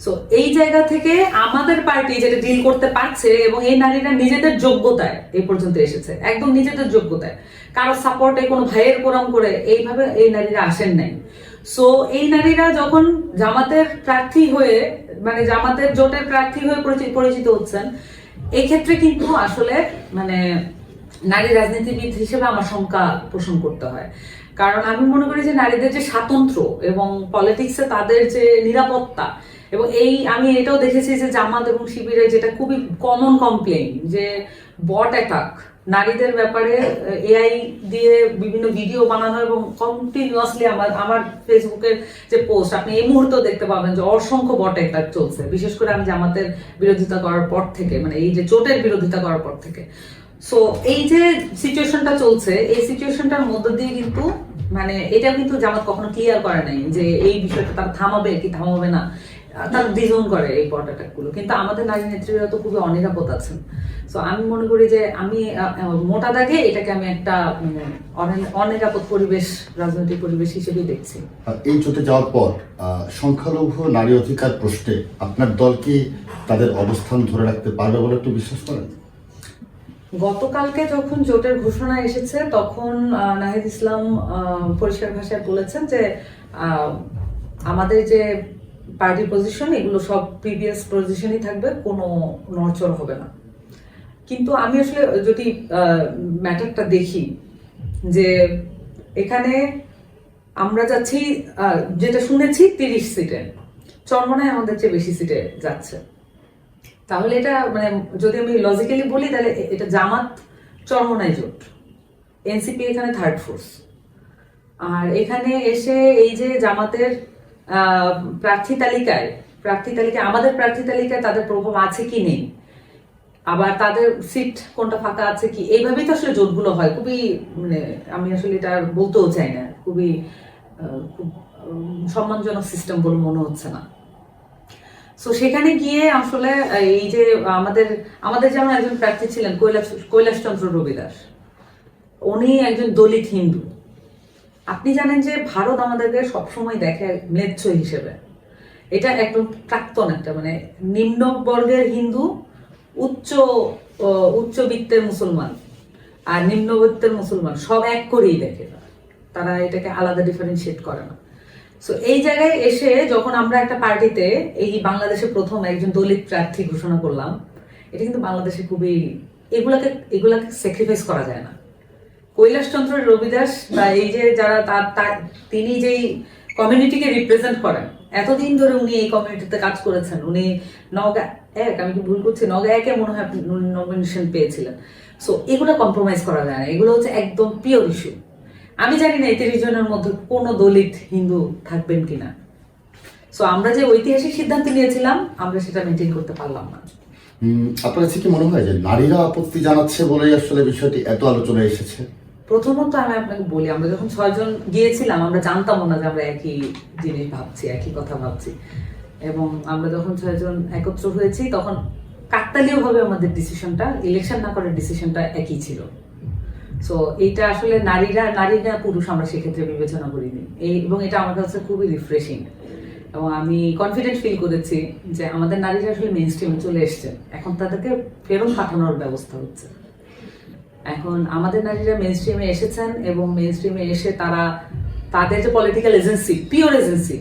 সো এই জায়গা থেকে আমাদের পার্টি যেটা ডিল করতে পারছে, এবং এই নারীরা নিজেদের যোগ্যতায় এই পর্যন্ত এসেছে, একদম নিজেদের যোগ্যতায়, কারো সাপোর্টে কোনো ভাইয়ের কোরাম করে এইভাবে এই নারীরা আসেন নাই। সো এই নারীরা যখন জামাতের প্রার্থী হয়ে জামাতের জোটের প্রার্থী হয়ে পরিচিত হচ্ছেন, এই ক্ষেত্রে কিন্তু আসলে নারী রাজনীতিবিদ হিসেবে আমার শঙ্কা পোষণ করতে হয়। কারণ আমি মনে করি যে নারীদের যে স্বাতন্ত্র্য এবং পলিটিক্সে তাদের যে নিরাপত্তা, এবং আমি এটাও দেখেছি যে জামাত এবং শিবিরে যেটা খুবই কমন কমপ্লেইন, যে বট অ্যাটাক, নারীদের ব্যাপারে এআই দিয়ে বিভিন্ন ভিডিও বানানো, এবং কন্টিনিউয়াসলি আমার ফেসবুকের যে পোস্ট আপনি এই মুহূর্তেও দেখতে পাবেন যে অসংখ্য বট অ্যাটাক চলছে, বিশেষ করে আমি জামাতের বিরোধিতা করার পর থেকে, এই যে জোটের বিরোধিতা করার পর থেকে। সো এই যে সিচুয়েশনটা চলছে, এই সিচুয়েশনটার মধ্য দিয়ে কিন্তু এটা কিন্তু জামাত কখনো ক্লিয়ার করে নাই যে এই বিষয়টা তারা থামাবে কি থামাবে না। তারা ডিজোন করে এই বট অ্যাটাক গুলো, কিন্তু আমাদের নারী নেত্রীরা তো খুবই অনিরাপদ আছেন। সো আমি মনে করি যে আমি মোটা দাগে এটাকে আমি একটা অনিরাপদ পরিবেশ, রাজনৈতিক পরিবেশ হিসেবেই দেখছি। এই জোটে যাওয়ার পর সংখ্যালঘু নারী অধিকার প্রশ্নে আপনার দল কি তাদের অবস্থান ধরে রাখতে পারবে বলে একটু বিশ্বাস করেন? গতকালকে যখন জোটের ঘোষণা এসেছে, তখন নাহিদ ইসলাম পরিষ্কার ভাষায় বলেছেন যে আমাদের যে পার্টি পজিশন, এগুলো সব প্রিভিয়াস পজিশনই থাকবে, কোনো নড়চড় হবে না। কিন্তু আমি আসলে যদি ম্যাটারটা দেখি, যে এখানে আমরা যাচ্ছি, যেটা শুনেছি 30 সিটে, চরমনায় আমাদের চেয়ে বেশি সিটে যাচ্ছে। তাহলে এটা যদি আমি লজিক্যালি বলি, তাহলে এটা জামাত চরমনায় জোট, এনসিপি এখানে থার্ড ফোর্স। আর এখানে এসে এই যে জামাতের প্রার্থী তালিকায় আমাদের প্রার্থী তালিকায় তাদের প্রভাব আছে কি নেই, আবার তাদের সিট কোনটা ফাঁকা আছে কি, এইভাবেই তো আসলে জোটগুলো হয়। খুবই আমি আসলে এটা বলতেও চাই না, খুব সম্মানজনক সিস্টেম বলে মনে হচ্ছে না। সো সেখানে গিয়ে আসলে এই যে আমাদের যেমন একজন প্রার্থী ছিলেন কৈলাসচন্দ্র রবিদাস, উনি একজন দলিত হিন্দু। আপনি জানেন যে ভারত আমাদেরকে সবসময় দেখে ম্লেচ্ছ হিসেবে। এটা একদম প্রাক্তন একটা নিম্ন বর্গের হিন্দু, উচ্চবিত্তের মুসলমান আর নিম্নবিত্তের মুসলমান সব এক করেই দেখে, তারা এটাকে আলাদা ডিফারেন্সিয়েট করে না। সো এই জায়গায় এসে যখন আমরা একটা পার্টিতে এই বাংলাদেশে প্রথম একজন দলিত প্রার্থী ঘোষণা করলাম, এটা কিন্তু বাংলাদেশে খুবই এগুলাকে স্যাক্রিফাইস করা যায় না। কৈলাসচন্দ্র রবিদাস বা এই যে যারা তিনি যেই কমিউনিটিকে রিপ্রেজেন্ট করেন, এতদিন ধরে উনি এই কমিউনিটিতে কাজ করেছেন। উনি নওগাঁ 1, আমি কি ভুল করছি, নওগাঁ 1-এ মনে হয় নমিনেশন পেয়েছিলেন। সো এগুলো কম্প্রোমাইজ করা যায় না, এগুলো হচ্ছে একদম পিওর ইস্যু। আমি জানি না এই 30 জনের মধ্যে কোনো দলিত হিন্দু থাকবেন কিনা। সো আমরা যে ঐতিহাসিক সিদ্ধান্ত নিয়েছিলাম আমরা সেটা মেনটেন করতে পারলাম না। আপনার কাছে কি মনে হয় যে নারীরা আপত্তি জানাচ্ছে বলেই আসলে বিষয়টি এত আলোচনায় এসেছে? প্রথমত আমি আপনাকে বলি, আমরা যখন 6 জন গিয়েছিলাম আমরা জানতাম না যে আমরা একই জিনিস ভাবছি, একই কথা ভাবছি। এবং আমরা যখন 6 জন একত্র হয়েছি তখন কাকতালীয়ভাবে আমাদের ডিসিশনটা, ইলেকশন না করার ডিসিশনটা একই ছিল। সো এইটা আসলে নারীরা পুরুষ আমরা সেক্ষেত্রে বিবেচনা করিনি, এবং এটা আমার কাছে খুবই রিফ্রেশিং। এবং আমি কনফিডেন্ট ফিল করেছি যে আমাদের নারীরা আসলে মেইন স্ট্রিমে চলে এসছে, এখন তাদেরকে ফেরত পাঠানোর ব্যবস্থা হচ্ছে। এখন আমাদের নারীরা মেইন স্ট্রিমে এসেছেন এবং মেইন স্ট্রিমে এসে তারা তাদের যে পলিটিক্যাল এজেন্সি, পিওর এজেন্সি,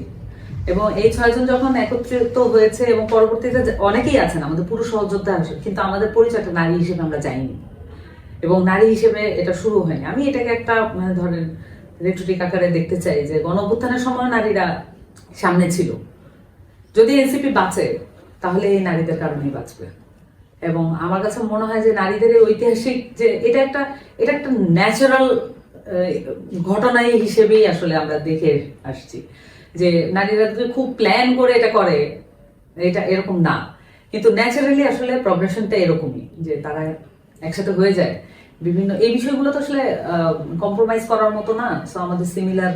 এবং এই 6 জন যখন একত্রিত হয়েছে এবং পরবর্তীতে অনেকেই আছেন আমাদের পুরুষ সহযোদ্ধা আসে, কিন্তু আমাদের পরিচয়টা নারী হিসেবে আমরা যাইনি এবং নারী হিসেবে এটা শুরু হয়নি। আমি এটাকে একটা মানে ধরেন রেটরিক আকারে দেখতে চাই যে গণঅভ্যুত্থানের সময় নারীরা সামনে ছিল। যদি এনসিপি বাঁচে তাহলে এই নারীদের কারণেই বাঁচবে। এবং আমার কাছে মনে হয় যে নারীদের এই ঐতিহাসিক যে এটা একটা ন্যাচারাল ঘটনা হিসেবেই আসলে আমরা দেখে আসছি যে নারীরা যদি খুব প্ল্যান করে এটা করে, এটা এরকম না, কিন্তু ন্যাচারালি আসলে প্রগ্রেশনটা এরকমই যে তারা একসাথে হয়ে যায়। বিভিন্ন এই বিষয়গুলো তো আসলে কম্প্রোমাইজ করার মতো না। সো আমাদের সিমিলার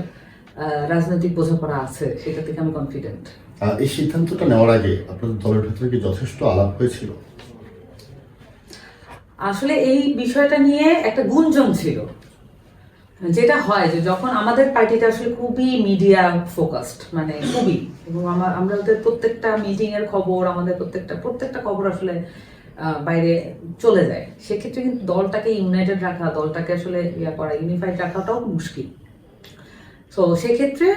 রাজনৈতিক বোঝাপড়া আছে, সেটা থেকে আমি কনফিডেন্ট। এই সিদ্ধান্তটা নেওয়ার আগে আপনাদের দলের ভেতরে কি যথেষ্ট আলাপ হয়েছিল? আসলে এই বিষয়টা নিয়ে একটা গুঞ্জন ছিল, যেটা হয় যে যখন আমাদের পার্টিটা আসলে খুবই মিডিয়া ফোকাসড, মানে খুবই, এবং আমাদের প্রত্যেকটা মিটিং এর খবর, আমাদের প্রত্যেকটা খবর আসলে বাইরে চলে যায়। সেক্ষেত্রে কিন্তু দলটাকে ইউনাইটেড রাখা, দলটাকে আসলে ইউনিফাইড রাখাটাও মুশকিল। তো সেক্ষেত্রে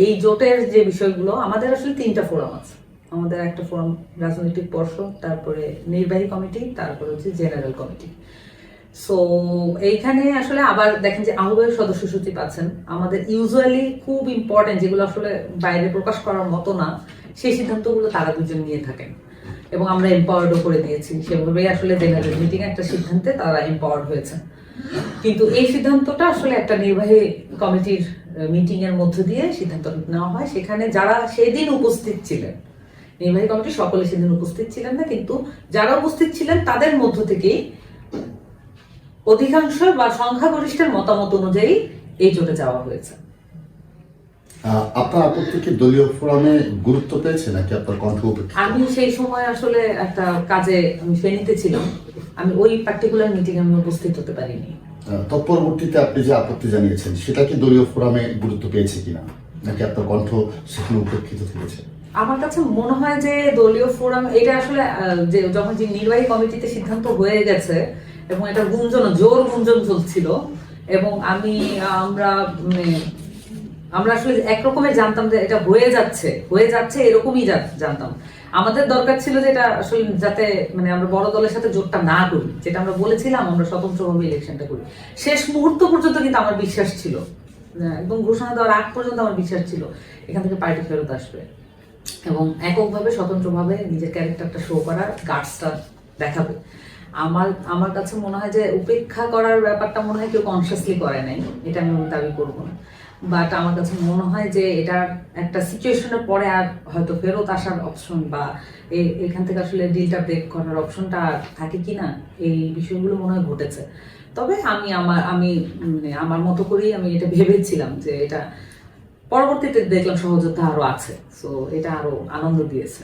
এই জোটের যে বিষয়গুলো, আমাদের আসলে 3টা ফোরাম আছে। আমাদের একটা ফোরাম রাজনৈতিক পর্ষদ, তারপরে নির্বাহী কমিটি, তারপরে হচ্ছে জেনারেল কমিটি। সো এইখানে আসলে আবার দেখেন যে আহ্বায়ক সদস্য সচিব আছেন। আমাদের ইউজুয়ালি খুব ইম্পর্টেন্ট যেগুলো আসলে বাইরে প্রকাশ করার মতো না, সেই সিদ্ধান্তগুলো তারা দুজন নিয়ে থাকেন এবং আমরা এম্পাওয়ার্ডও করে দিয়েছি। সেভাবেই আসলে জেনারেল মিটিং একটা সিদ্ধান্তে তারা এম্পাওয়ার্ড হয়েছে। কিন্তু এই সিদ্ধান্তটা আসলে একটা নির্বাহী কমিটির মিটিং এর মধ্য দিয়ে সিদ্ধান্ত নেওয়া হয়। সেখানে যারা সেদিন উপস্থিত ছিলেন, নির্বাহী কমিটি সকলে সেদিন উপস্থিত ছিলেন না, কিন্তু যারা উপস্থিত ছিলেন তাদের মধ্য থেকেই অধিকাংশ বা সংখ্যাগরিষ্ঠের মতামত অনুযায়ী এই জোটে যাওয়া হয়েছে। আপনার আপত্তি কি দলীয় ফোরামে গুরুত্ব পেয়েছে নাকি আপনার কণ্ঠ উপেক্ষিত? আমি সেই সময় আসলে একটা কাজে আমি ফেনীতে ছিলাম, আমি ওই পার্টিকুলার মিটিং আমি উপস্থিত হতে পারিনি। তৎপরবর্তীতে আপনি যে আপত্তি জানিয়েছেন সেটা কি দলীয় ফোরামে গুরুত্ব পেয়েছে কিনা, নাকি আপনার কণ্ঠ সেখানে উপেক্ষিত থেকেছে? আমার কাছে মনে হয় যে দলীয় ফোরাম এটা আসলে যে যখন যে নির্বাহী কমিটিতে সিদ্ধান্ত হয়ে গেছে এবং এটা জোর গুঞ্জন চলছিল, এবং আমরা আসলে একরকমের জানতাম যে এটা হয়ে যাচ্ছে এরকমই জানতাম। আমাদের দরকার ছিল যে এটা আসলে যাতে মানে আমরা বড় দলের সাথে জোটটা না করি, যেটা আমরা বলেছিলাম আমরা স্বতন্ত্রভাবে ইলেকশনটা করি। শেষ মুহূর্ত পর্যন্ত কিন্তু আমার বিশ্বাস ছিল, একদম ঘোষণা দেওয়ার আগ পর্যন্ত আমার বিশ্বাস ছিল এখান থেকে পার্টি ফেরত আসবে এবং এককভাবে স্বতন্ত্রভাবে নিজের ক্যারেক্টারটা শো করার গার্ডসটা দেখাবে। আমার কাছে মনে হয় যে উপেক্ষা করার ব্যাপারটা মনে হয় কেউ কনসিয়াসলি করে নাই, এটা আমি দাবি করবো না। বাট আমার কাছে মনে হয় যে এটার একটা সিচুয়েশনের পরে আর হয়তো ফেরত আসার অপশন বা এখান থেকে আসলে ডিলটা ব্রেক করার অপশনটা থাকে কিনা, এই বিষয়গুলো মনে হয় ঘটেছে। তবে আমি আমার মতো করেই আমি এটা ভেবেছিলাম যে এটা, পরবর্তীতে দেখলাম সহযোদ্ধা আরো আছে, সো এটা আরো আনন্দ দিয়েছে।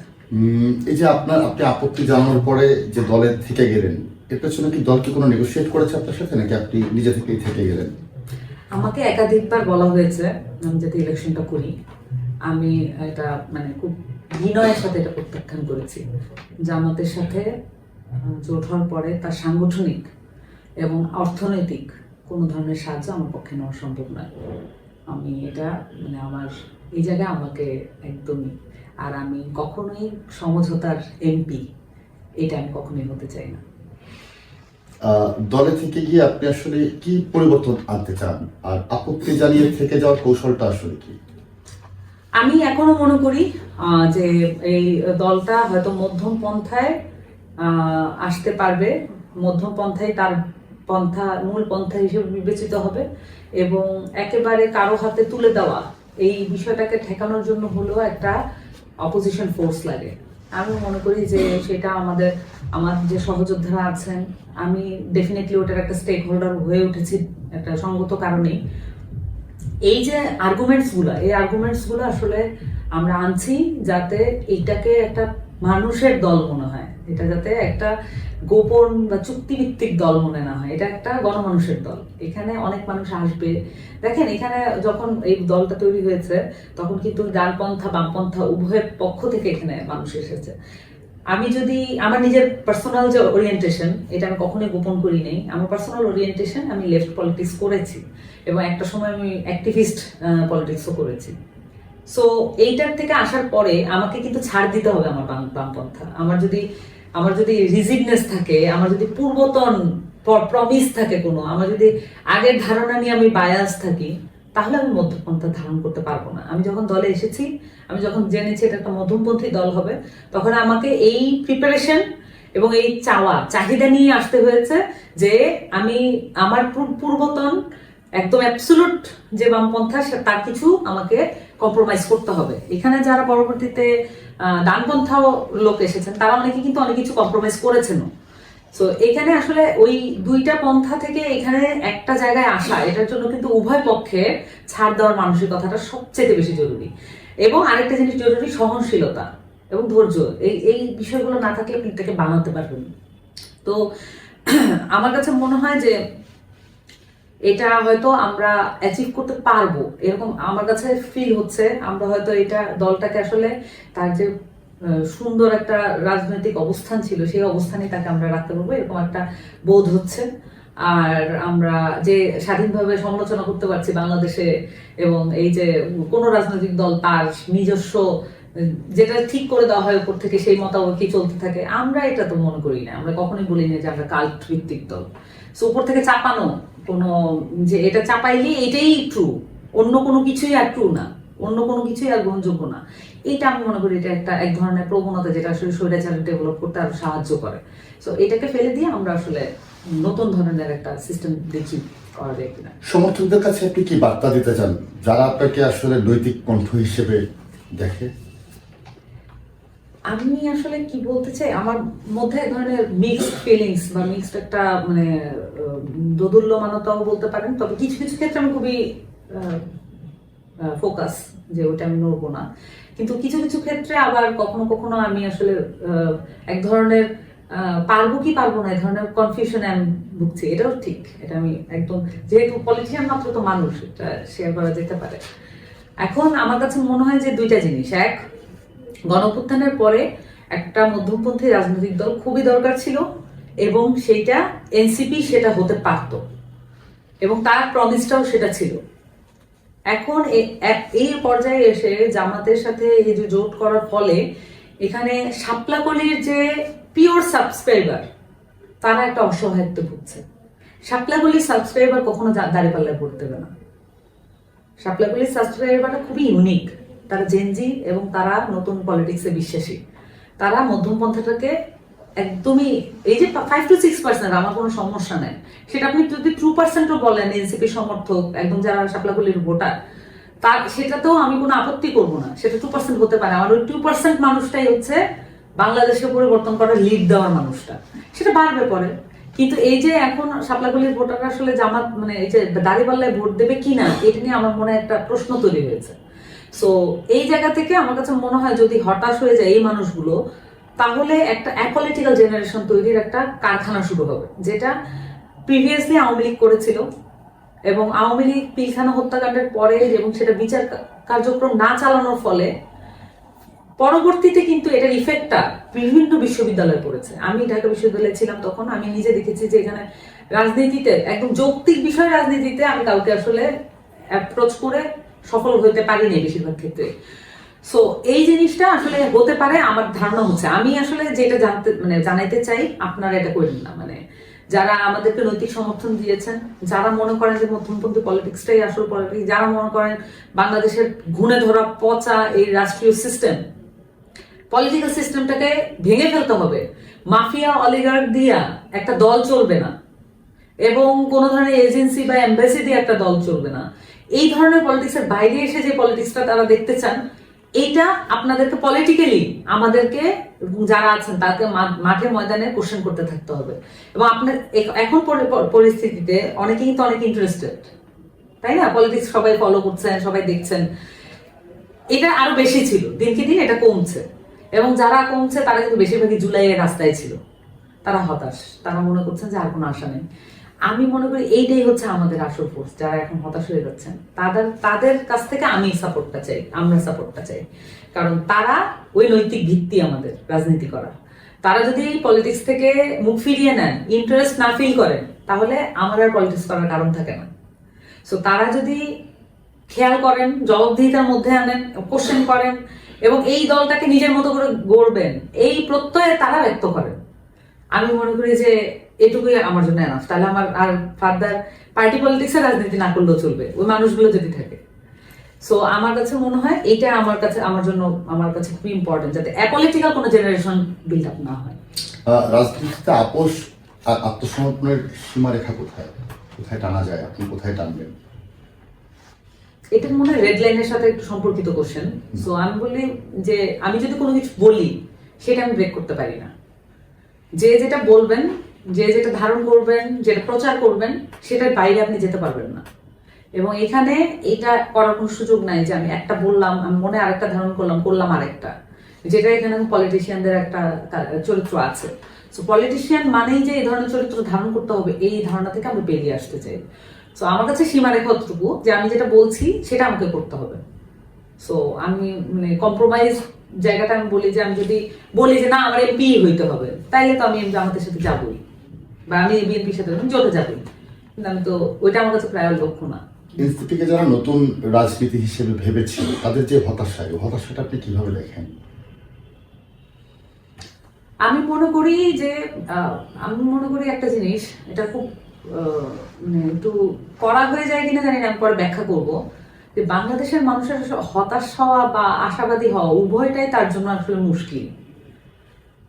এই যে আপনি আপত্তি জানানোর পরে যে দলে থেকে গেলেন, এর পেছনে কি দল কি কোনো নেগোশিয়েট করেছে আপনার সাথে, নাকি আপনি নিজে থেকেই থেকে গেলেন? আমাকে একাধিকবার বলা হয়েছে আমি যাতে ইলেকশনটা করি। আমি এটা মানে খুব বিনয়ের সাথে এটা প্রত্যাখ্যান করেছি। জামাতের সাথে জোট হওয়ার পরে তার সাংগঠনিক এবং অর্থনৈতিক কোনো ধরনের সাহায্য আমার পক্ষে নেওয়া সম্ভব নয়। আমি এটা মানে আমার এই জায়গায় আমাকে একদমই, আর আমি কখনোই সমঝোতার এমপি এটা আমি কখনোই হতে চাই না। দলে থেকে গিয়ে আপনি আসলে কি পরিবর্তন আনতে চান, আর আপত্তি জানিয়ে থেকে যাওয়ার কৌশলটা আসলে কি? আমি এখনো মনে করি যে এই দলটা হয়তো মধ্যম পন্থায় আসতে পারবে, মধ্যম পন্থায় তার মূল পন্থা হিসেবে বিবেচিত হবে এবং একেবারে কারো হাতে তুলে দেওয়া এই বিষয়টাকে ঠেকানোর জন্য হলেও একটা অপোজিশন ফোর্স লাগে। আমি মনে করি যে সেটা আমার যে সহযোদ্ধারা আছেন, আমি ডেফিনেটলি ওটার একটা স্টেক হোল্ডার হয়ে উঠেছি একটা সঙ্গত কারণেই। এই যে এই আর্গুমেন্টসগুলো আসলে আমরা আনছি যাতে এইটাকে একটা মানুষের দল মনে হয়, এটা যাতে একটা গোপন বা চুক্তিভিত্তিক দল মনে না হয়, এটা একটা গণমানুষের দল। এখানে অনেক মানুষ আসবে। দেখেন, এখানে যখন এই দলটা তৈরি হয়েছে তখন কিন্তু ডানপন্থা বামপন্থা উভয় পক্ষ থেকে এখানে মানুষ এসেছে। আমি যদি আমার নিজের পার্সোনাল যে ওরিয়েন্টেশন, এটা আমি কখনোই গোপন করি নাই। আমার পার্সোনাল ওরিয়েন্টেশন, আমি লেফট পলিটিক্স করেছি এবং একটা সময় আমি অ্যাক্টিভিস্ট পলিটিক্সও করেছি। সো এইটার থেকে আসার পরে আমাকে কিন্তু ছাড় দিতে হবে আমার বামপন্থা। আমার যদি রিজিডনেস থাকে, আমার যদি পূর্বতন প্রমিস থাকে কোনো, আমার যদি আগের ধারণা নিয়ে আমি বায়াস থাকি, তাহলে আমি মধ্যপন্থা ধারণ করতে পারবো না। আমি যখন দলে এসেছি, আমি যখন জেনেছি এটা একটা মধ্যমপন্থী দল হবে, তখন আমাকে এই প্রিপারেশন এবং এই চাহিদা নিয়ে আসতে হয়েছে যে আমি আমার পূর্বতন একদম অ্যাবসোলুট যে বামপন্থা তার কিছু আমাকে কম্প্রোমাইজ করতে হবে। এখানে যারা পরবর্তীতে ডানপন্থাও লোক এসেছেন, তারা অনেকে কিন্তু অনেক কিছু কম্প্রোমাইজ করেছেন। সো এখানে আসলে ওই দুইটা পন্থা থেকে এখানে একটা জায়গায় আসা, এটার জন্য কিন্তু উভয় পক্ষে ছাড় দেওয়ার মানসিকতাটা সবচেয়ে বেশি জরুরি। এবং আরেকটা জিনিস জরুরি, সহনশীলতা এবং ধৈর্য। এই বিষয়গুলো না থাকলে আপনি এটাকে বানাতে পারবেন। তো আমার কাছে মনে হয় যে এটা হয়তো আমরা অ্যাচিভ করতে পারবো, এরকম আমার কাছে ফিল হচ্ছে। আমরা হয়তো দলটাকে আসলে তার যে সুন্দর একটা রাজনৈতিক অবস্থান ছিল, সেই অবস্থানে তাকে আমরা রাখতে পারবো, এরকম একটা বোধ হচ্ছে। আর আমরা যে স্বাধীনভাবে সমালোচনা করতে পারছি বাংলাদেশে, এবং এই যে কোনো রাজনৈতিক দল তার নিজস্ব যেটা ঠিক করে দেওয়া হয় উপর থেকে সেই মতামতই চলতে থাকে, আমরা এটা তো মনে করি না। আমরা কখনোই বলি না যে আমরা কাল্ট ভিত্তিক দল। সো উপর থেকে চাপানো কোনো, যে এটা চাপাইলে এটাই ট্রু, অন্য কোনো কিছুই আর ট্রু না, অন্য কোনো কিছুই আর গ্রহণযোগ্য না, এটা আমি মনে করি এটা এক ধরনের প্রবণতা যেটা আসলে স্বৈরাচার ডেভেলপ করতে আরো সাহায্য করে। সো এটাকে ফেলে দিয়ে আমরা আসলে নতুন ধরনের একটা সিস্টেম দেখি করা যায় কিনা। সমর্থকদের কাছে আপনি কি বার্তা দিতে চান যারা আপনাকে আসলে নৈতিক কণ্ঠ হিসেবে দেখে? আমি আসলে কি বলতে চাই, আমার মধ্যে এক ধরনের মিক্সড ফিলিংস বা মিক্সড একটা দোদুল্যমানতাও বলতে পারেন। তবে কিছু কিছু ক্ষেত্রে আমি খুবই ফোকাস যে ওটা আমি নড়বো না, কিন্তু কিছু কিছু ক্ষেত্রে আবার কখনো কখনো আমি আসলে এক ধরনের পারবো কি পারবো না, এই ধরনের কনফিউশনে আমি ভুগছি। এটাও ঠিক, এটা আমি একদম, যেহেতু পলিটিশিয়ান মাত্র তো মানুষ, এটা শেয়ার করা যেতে পারে। এখন আমার কাছে মনে হয় যে দুইটা জিনিস, এক, গণঅভ্যুত্থানের পরে একটা মধ্যমপন্থী রাজনৈতিক দল খুবই দরকার ছিল এবং সেইটা এনসিপি সেটা হতে পারত এবং তার প্রমিসটাও সেটা ছিল। এখন এই পর্যায়ে এসে জামাতের সাথে এই যে জোট করার ফলে এখানে শাপলাকলির যে পিওর সাবস্ক্রাইবার, তারা একটা অসহায়ত্ব ভুগছে। শাপলাকলির সাবস্ক্রাইবার কখনো দাঁড়িপাল্লায় ভোট দেবে না। শাপলাকলির সাবস্ক্রাইবারটা খুবই ইউনিক, তারা জেনজি এবং তারা নতুন পলিটিক্সে বিশ্বাসী। তারা মধ্যমপন্থাটাকে একদমই, এই যে 5 to 6% আমার কোনো সমস্যা নেই, সেটা আপনি যদি 2%ও বলেন এনসিপি সমর্থক, একদম যারা শাপলাকলির ভোটার, সেটাতেও আমি কোনো আপত্তি করব না। সেটা 2% হতে পারে। আমার ওই 2% মানুষটাই হচ্ছে বাংলাদেশকে পরিবর্তন করার লিড দেওয়ার মানুষটা, সেটা বাড়বে পরে। কিন্তু এই যে এখন শাপলাকলির ভোটাররা আসলে জামাত এই যে দাঁড়িপাল্লায় ভোট দেবে কিনা, এটা নিয়ে আমার মনে একটা প্রশ্ন তৈরি হয়েছে। সো এই জায়গা থেকে আমার কাছে মনে হয় যদি হতাশ হয়ে যায় এই মানুষগুলো, তাহলে একটা অ্যাপলিটিক্যাল জেনারেশন তৈরির একটা কারখানা শুরু হবে, যেটা প্রিভিয়াসলি আওয়ামী লীগ করেছিল। এবং আওয়ামী লীগ পিলখানা হত্যাকাণ্ডের পরে এবং সেটা বিচার কার্যক্রম না চালানোর ফলে পরবর্তীতে কিন্তু এটার ইফেক্টটা বিভিন্ন বিশ্ববিদ্যালয়ে পড়েছে। আমি ঢাকা বিশ্ববিদ্যালয়ে ছিলাম তখন, আমি নিজে দেখেছি যে এখানে রাজনীতিতে, একদম যৌক্তিক বিষয় রাজনীতিতে আমি কাউকে আসলে অ্যাপ্রোচ করে সফল হতে পারিনি বেশিরভাগ ক্ষেত্রে। সো এই জিনিসটা আসলে হতে পারে আমার ধারণা হচ্ছে। আমি আসলে যেটা জানাইতে চাই, আপনারা এটা করেন না। যারা আমাদেরকে নৈতিক সমর্থন দিয়েছেন, যারা মনে করেন যে মধ্যমপন্থী পলিটিক্সটাই আসল পলিটিক্স, যারা মনে করেন বাংলাদেশের ঘুণে ধরা পচা এই রাষ্ট্রীয় সিস্টেম, পলিটিক্যাল সিস্টেমটাকে ভেঙে ফেলতে হবে, মাফিয়া অলিগার্ক দিয়া একটা দল চলবে না, এবং কোন ধরনের এজেন্সি বা এমবাসি দিয়ে একটা দল চলবে না। এই ধরনের পলিটিক্সের বাইরে এসে যে পলিটিক্সটা তারা দেখতে চান, এইটা আপনাদেরকে পলিটিক্যালি আমাদেরকে যারা আছেন তাকে মাঠে ময়দানে কোশ্চেন করতে থাকতে হবে। এবং আপনার এখন পরিস্থিতিতে অনেকে কিন্তু অনেক ইন্টারেস্টেড, তাই না? পলিটিক্স সবাই ফলো করছেন, সবাই দেখছেন। এটা আরো বেশি ছিল, দিনকে দিন এটা কমছে। এবং যারা কমছে তারা কিন্তু বেশিরভাগই জুলাইয়ের রাস্তায় ছিল। তারা হতাশ, তারা মনে করছেন যে আর কোনো আশা নেই। আমি মনে করি এইটাই হচ্ছে আমাদের আসল ফোর্স, যারা এখন হতাশ হয়ে যাচ্ছেন তাদের কাছ থেকে আমি সাপোর্টটা চাই, আমরা সাপোর্টটা চাই। কারণ তারা ওই নৈতিক ভিত্তি আমাদের রাজনীতি করা। তারা যদি পলিটিক্স থেকে মুখ ফিরিয়ে নেন, ইন্টারেস্ট না ফিল করেন, তাহলে আমার আর পলিটিক্স করার কারণ থাকে না। সো তারা যদি খেয়াল করেন, জবাবদিহিতার মধ্যে আনেন, কোশ্চেন করেন এবং এই দলটাকে নিজের মতো করে গড়বেন, এই প্রত্যয়ে তারা ব্যক্ত করেন, আমি মনে করি যে এটুকুই আমার জন্য এনাফ। তাহলে আমার আর ফার্দার পার্টি পলিটিক্সের রাজনীতি না করলেও চলবে, ওই মানুষগুলো যদি থাকে। সো আমার কাছে মনে হয় এটা আমার কাছে খুব ইম্পর্টেন্ট, যাতে অ্যাপলিটিক্যাল কোনো জেনারেশন বিল্ড আপ না হয়। রাজনীতিতে আপোষ আর আত্মসমর্পণের সীমারেখা কোথায় কোথায় টানা যায়, আপনি কোথায় টানবেন? এটা মনে হয় রেড লাইনের সাথে একটু সম্পর্কিত কোশ্চেন। সো আমি বলি যে আমি যদি কোনো কিছু বলি সেটা আমি ব্রেক করতে পারি না। যে যেটা বলবেন, যে যেটা ধারণ করবেন, যেটা প্রচার করবেন, সেটার বাইরে আপনি যেতে পারবেন না। এবং এখানে এটা করার কোনো সুযোগ নাই যে আমি একটা বললাম, আমি মনে আরেকটা ধারণ করলাম আরেকটা, যেটা এখানে পলিটিশিয়ানদের একটা চরিত্র আছে। সো পলিটিশিয়ান মানেই যে এই ধরনের চরিত্র ধারণ করতে হবে, এই ধারণা থেকে আমি বেরিয়ে আসতে চাই। সো আমার কাছে সীমারেখা অতটুকু যে আমি যেটা বলছি সেটা আমাকে করতে হবে। সো আমি মানে কম্প্রোমাইজ জায়গাটা আমি বলি যে আমি যদি বলি যে না আমার এমপি হইতে হবে, তাইলে তো আমি জামাতের সাথে যাবই, বা আমি বিএনপির সাথে জোটে যাবই। কিন্তু আমি তো ওইটা আমার কাছে প্রায় লক্ষ্য না। এনসিপিকে যারা নতুন রাজনীতি হিসেবে ভেবেছিল তাদের যে হতাশাটা আপনি কিভাবে দেখেন? আমি মনে করি একটা জিনিস, এটা খুব মানে একটু কড়া হয়ে যায় কিনা জানি না, আমি পরে ব্যাখ্যা করব যে বাংলাদেশের মানুষের হতাশ হওয়া বা আশাবাদী হওয়া উভয়টাই তার জন্য আসলে মুশকিল।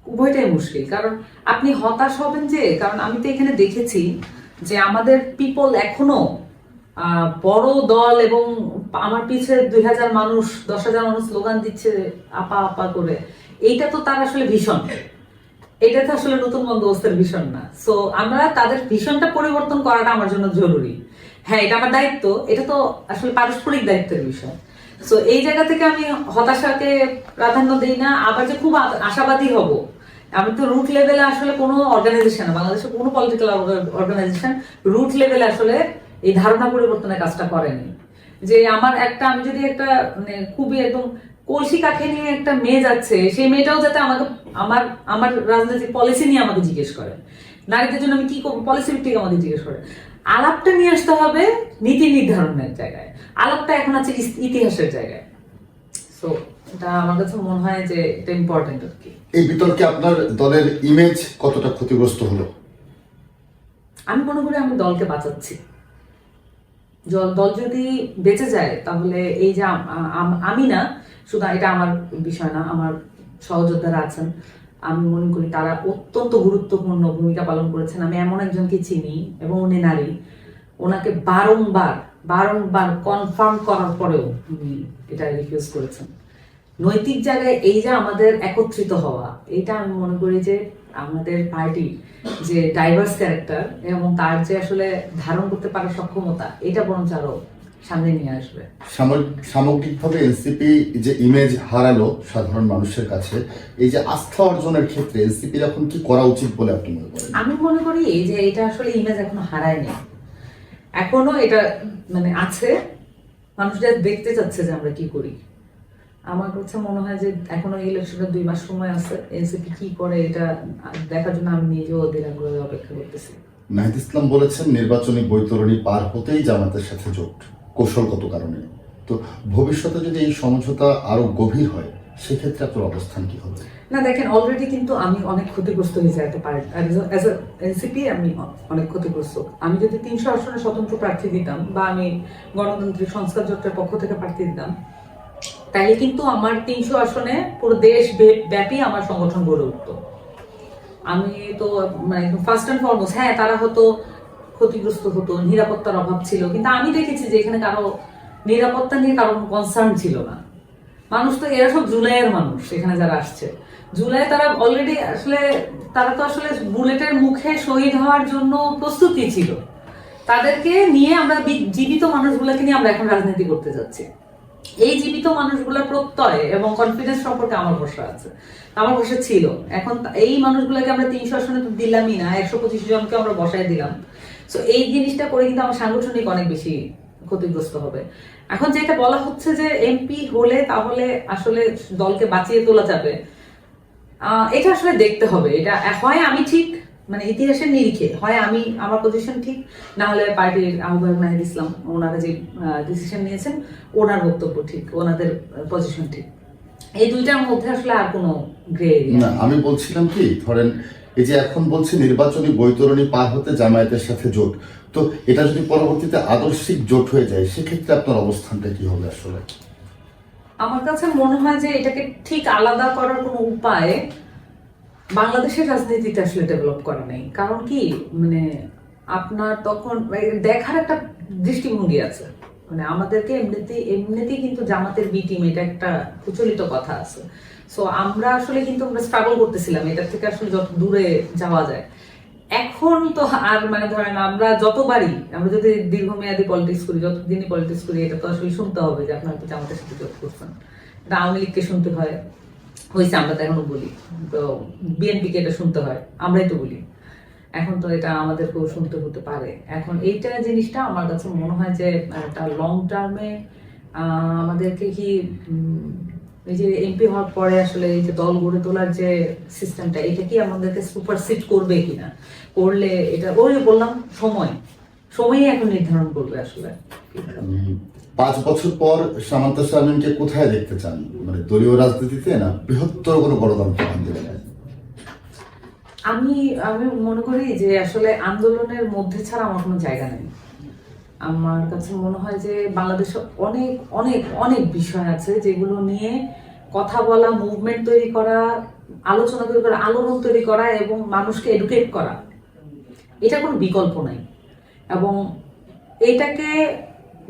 উভয়টাই মুশকিল। কারণ আপনি হতাশ হবেন যে, কারণ আমি তো এখানে দেখেছি যে আমাদের পিপল এখনো বড় দল এবং আমার পিছে 2000 মানুষ 10,000 মানুষ স্লোগান দিচ্ছে আপা আপা করে, এইটা তো তার আসলে ভীষণ, এটা তো আসলে নতুন বন্দোবস্তের ভীষণ না। সো আমরা তাদের ভীষণটা পরিবর্তন করাটা আমার জন্য জরুরি। হ্যাঁ, এটা আমার দায়িত্ব, এটা তো আসলে পারস্পরিক দায়িত্বের বিষয়। সো এই জায়গা থেকে আমি হতাশাকে প্রাধান্য দিই না, আবার যে খুব আশাবাদী হব। আমি তো রুট লেভেলে আসলে কোনো অর্গানাইজেশন, বাংলাদেশের কোনো পলিটিক্যাল অর্গানাইজেশন রুট লেভেলে আসলে এই ধারণা পরিবর্তনের কাজটা করেনি। যে আমি যদি একটা মানে খুবই একদম কলসি কাঠে নিয়ে একটা মেয়ে যাচ্ছে, সেই মেয়েটাও যাতে আমার রাজনৈতিক পলিসি নিয়ে আমাকে জিজ্ঞেস করে, নারীদের জন্য আমি কি করবো পলিসি ভিত্তিক আমাকে জিজ্ঞেস করে। আলাপটা নিয়ে আসতে হবে নীতি নির্ধারণের জায়গায়, আলাপটা এখন আছে ইতিহাসের জায়গায়। সো এটা আমার কাছে মনে হয় যে এটা ইম্পর্টেন্ট আর কি। এই বিতর্কে আপনার দলের ইমেজ কতটা ক্ষতিগ্রস্ত হলো? আমি মনে করি আমি দলকে বাঁচাচ্ছি। দল যদি বেঁচে যায় তাহলে এই যে আমি না শুধু, এটা আমার বিষয় না, আমার সহযোদ্ধারা আছেন, আমি মনে করি তারা অত্যন্ত গুরুত্বপূর্ণ ভূমিকা পালন করেছেন। আমি এমন একজনকে চিনি এবং উনি নারী, ওনাকে বারংবার কনফার্ম করার পরেও উনি এটা রিফিউজ করেছেন। নৈতিক জায়গায় এই যে আমাদের একত্রিত হওয়া, এটা আমি মনে করি যে আমাদের পার্টি যে ডাইভার্স ক্যারেক্টার এবং তার যে আসলে ধারণ করতে পারার সক্ষমতা, এটা বরঞ্চ আরো সামনে নিয়ে আসবে। সামগ্রিকভাবে এনসিপি যে ইমেজ হারালো সাধারণ মানুষের কাছে, এই যে আস্থা অর্জনের ক্ষেত্রে এনসিপির এখন কি করা উচিত বলে আপনি মনে করেন? আমি মনে করি যে এটা আসলে ইমেজ এখনো হারায়নি, এখনো এটা মানে আছে, মানুষরা দেখতে চাচ্ছে যে আমরা কি করি। আমার কাছে মনে হয় যে এখনো ইলেকশনের 2 মাস সময় আছে, এনসিপি কি করে এটা দেখার জন্য আমি নিজেও অধীর আগ্রহে অপেক্ষা করতেছি। নাহিদ ইসলাম বলেছেন নির্বাচনী বৈতরণী পার হতেই জামাতের সাথে জোট, কৌশলগত কারণে। তো ভবিষ্যতে যদি এই সমঝোতা আরো গভীর হয় সেক্ষেত্রে আপনার অবস্থান কি হবে? না দেখেন, অলরেডি কিন্তু আমি অনেক ক্ষতিগ্রস্ত হয়ে যেতে পারি, অ্যাজ এ এনসিপি আমি অনেক ক্ষতিগ্রস্ত। আমি যদি 300 আসনে স্বতন্ত্র প্রার্থী দিতাম বা আমি গণতান্ত্রিক সংস্কার জোটের পক্ষ থেকে প্রার্থী দিতাম, তাইলে কিন্তু আমার 300 আসনে পুরো দেশ ব্যাপী আমার সংগঠন গড়ে উঠতো। আমি তো মানে ফার্স্ট অ্যান্ড ফরমোস্ট, হ্যাঁ তারা হয়তো ক্ষতিগ্রস্ত হতো, নিরাপত্তার অভাব ছিল, কিন্তু আমি দেখেছি যে এখানে কারো নিরাপত্তা নিয়ে কারো কনসার্ন ছিল না। মানুষ তো এরা সব জুলাইয়ের মানুষ, এখানে যারা আসছে জুলাই, তারা অলরেডি আসলে তারা তো আসলে বুলেটের মুখে শহীদ হওয়ার জন্য প্রস্তুতি ছিল। তাদেরকে নিয়ে আমরা জীবিত মানুষগুলোকে নিয়ে আমরা এখন রাজনীতি করতে যাচ্ছি। এই জীবিত মানুষগুলোর প্রত্যয় এবং কনফিডেন্স সম্পর্কে আমার ভরসা আছে, আমার ভরসা ছিল। এখন এই মানুষগুলোকে আমরা 300 আসনে তো দিলামই না, 125 জনকে আমরা বসাই দিলাম। সো এই জিনিসটা করে কিন্তু আমার সাংগঠনিক অনেক বেশি ক্ষতিগ্রস্ত হবে। এখন যেটা বলা হচ্ছে যে এমপি হলে তাহলে আসলে দলকে বাঁচিয়ে তোলা যাবে, এটা আসলে দেখতে হবে। এটা হয় আমি ঠিক, মানে ইতিহাসের নিরিখে হয় আমি আমার পজিশন ঠিক, না হলে পার্টির আহ্বায়ক নাহিদ ইসলাম ওনারা যে ডিসিশন নিয়েছেন ওনার বক্তব্য ঠিক, ওনাদের পজিশন ঠিক। এই দুইটার মধ্যে আসলে আর কোনো গ্রে এরিয়া না। আমি বলছিলাম কি, ধরেন এই যে এখন বলছে নির্বাচনী বৈতরণী পার হতে জামায়াতের সাথে জোট, তো এটা যদি পরবর্তীতে আদর্শিক জোট হয়ে যায় সেক্ষেত্রে আপনার অবস্থানটা কি হবে আসলে? আমার কাছে মনে হয় যে এটাকে ঠিক আলাদা করার কোনো উপায় বাংলাদেশের রাজনীতিতে আসলে ডেভেলপ করা নেই। কারণ কি, মানে আপনার তখন দেখার একটা দৃষ্টিভঙ্গি আছে, মানে আমাদেরকে এমনিতেই কিন্তু জামাতের বি টিম, এটা একটা প্রচলিত কথা আছে। সো আমরা আসলে কিন্তু আমরা স্ট্রাগল করতেছিলাম এটার থেকে আসলে যত দূরে যাওয়া যায়। এখন তো আর মানে ধরেন আমরা যতবারই আমরা যদি দীর্ঘমেয়াদী পলিটিক্স করি, যতদিনই পলিটিক্স করি, এটা তো আসলে শুনতে হবে যে আপনারা তো জামাতের সাথে জোট করছেন। এটা আওয়ামী লীগকে শুনতে হয়, হয়েছে আমরা তো এখনো বলি, তো বিএনপি কে এটা শুনতে হয়, আমরাই তো বলি। এখন তো এটা আমাদেরকেও শুনতে হতে পারে। এখন এইটা জিনিসটা আমার কাছে মনে হয় যে একটা লং টার্মে আমাদেরকে কি এই যে এমপি হওয়ার পরে আসলে এই যে দল গড়ে তোলার যে সিস্টেমটা, এটা কি আমাদেরকে সুপারসিড করবে কিনা, করলে এটা ওই বললাম সময়ই এখন নির্ধারণ করবে আসলে। 5 বছর পর সামান্তা শারমিনকে কোথায় দেখতে চান, মানে দলীয় রাজনীতিতে না বৃহত্তর কোনো গণতান্ত্রিক আন্দোলনে? আমি মনে করি যে আসলে আন্দোলনের মধ্যে ছাড়া আমার কোনো জায়গা নেই। আমার কাছে মনে হয় যে বাংলাদেশে অনেক অনেক অনেক বিষয় আছে যেগুলো নিয়ে কথা বলা, মুভমেন্ট তৈরি করা, আলোচনা তৈরি করা, আলোড়ন তৈরি করা এবং মানুষকে এডুকেট করা, এটা কোনো বিকল্প নাই। এবং এটাকে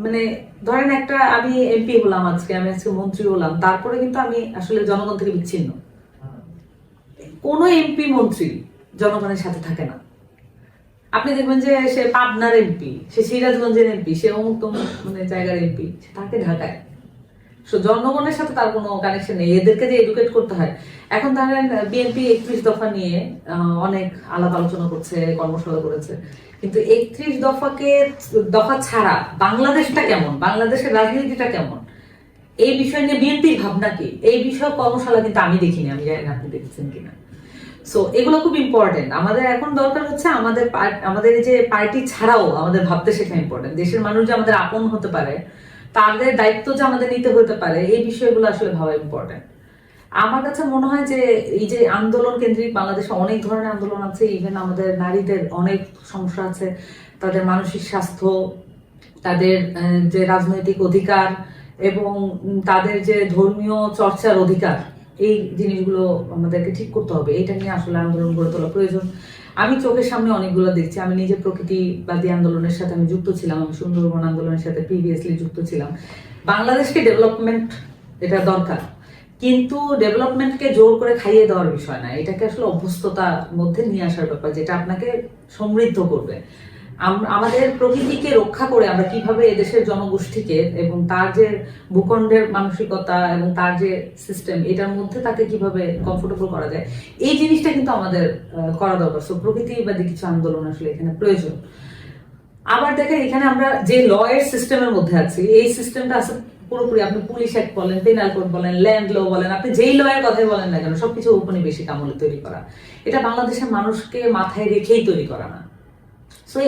মানে ধরেন একটা আমি এমপি হলাম, আজকে আমি আজকে মন্ত্রী হলাম, তারপরে কিন্তু আমি আসলে জনগণ থেকে বিচ্ছিন্ন। কোনো এমপি মন্ত্রী জনগণের সাথে থাকে না। আপনি দেখবেন যে সে পাবনার এমপি, সে সিরাজগঞ্জের এমপি, সে অমুক তমুক মানে জায়গার এমপি, সে থাকে ঢাকায়। জনগণের সাথে তার কোনো কানেকশন নেই। এদেরকে যে এডুকেট করতে হয়। এখন ধরেন বিএনপি 31 দফা নিয়ে অনেক আলাপ আলোচনা করছে, কর্মশালা করেছে, কিন্তু 31 দফা ছাড়া বাংলাদেশটা কেমন, বাংলাদেশের রাজনীতিটা কেমন, এই বিষয় নিয়ে বিএনপির ভাবনা কি, এই বিষয়ে কর্মশালা কিন্তু আমি দেখিনি, আমি জানি না আপনি দেখেছেন কিনা। সো এগুলো খুব ইম্পর্টেন্ট। আমাদের এখন দরকার হচ্ছে আমাদের এই যে পার্টি ছাড়াও আমাদের ভাবতে শেখা ইম্পর্টেন্ট। দেশের মানুষ যে আমাদের আপন হতে পারে, তাদের দায়িত্ব যে আমাদের নিতে হতে পারে, এই বিষয়গুলো আসলে ভাবা ইম্পর্টেন্ট। আমার কাছে মনে হয় যে এই যে আন্দোলন কেন্দ্রিক বাংলাদেশে অনেক ধরনের আন্দোলন আছে, ইভেন আমাদের নারীদের অনেক সমস্যা আছে, তাদের মানসিক স্বাস্থ্য, তাদের যে রাজনৈতিক অধিকার এবং তাদের যে ধর্মীয় চর্চার অধিকার, এই জিনিসগুলো আমাদেরকে ঠিক করতে হবে। এটা নিয়ে আসলে আন্দোলন গড়ে তোলা প্রয়োজন। আমি চোখের সামনে অনেকগুলো দেখছি। আমি নিজে প্রকৃতিবাদী আন্দোলনের সাথে আমি যুক্ত ছিলাম, আমি সুন্দরবন আন্দোলনের সাথে প্রিভিয়াসলি যুক্ত ছিলাম। বাংলাদেশকে ডেভেলপমেন্ট এটা দরকার, কিন্তু ডেভেলপমেন্টকে জোর করে খাইয়ে দেওয়ার বিষয় না, এটাকে আসলে অভ্যস্ততার মধ্যে নিয়ে আসার ব্যাপার, যেটা আপনাকে সমৃদ্ধ করবে। আমাদের প্রকৃতিকে রক্ষা করে আমরা কিভাবে এদেশের জনগোষ্ঠীকে এবং তার যে ভূখণ্ডের মানসিকতা এবং তার যে সিস্টেম, এটার মধ্যে তাকে কিভাবে কমফোর্টেবল করা যায়, এই জিনিসটা কিন্তু আমাদের করা দরকার। সো প্রকৃতিবাদী কিছু আন্দোলন আসলে এখানে প্রয়োজন। আবার দেখেন এখানে আমরা যে লয়ের সিস্টেমের মধ্যে আছি, এই সিস্টেমটা আছে পুরোপুরি, আপনি পুলিশ অ্যাক্ট বলেন, পেনাল কোড বলেন, ল্যান্ড ল বলেন, আপনি যেই লয়ের কথাই বলেন না কেন, সবকিছু ঔপনিবেশিক আমলে তৈরি করা। এটা বাংলাদেশের মানুষকে মাথায় রেখেই তৈরি করা না। সো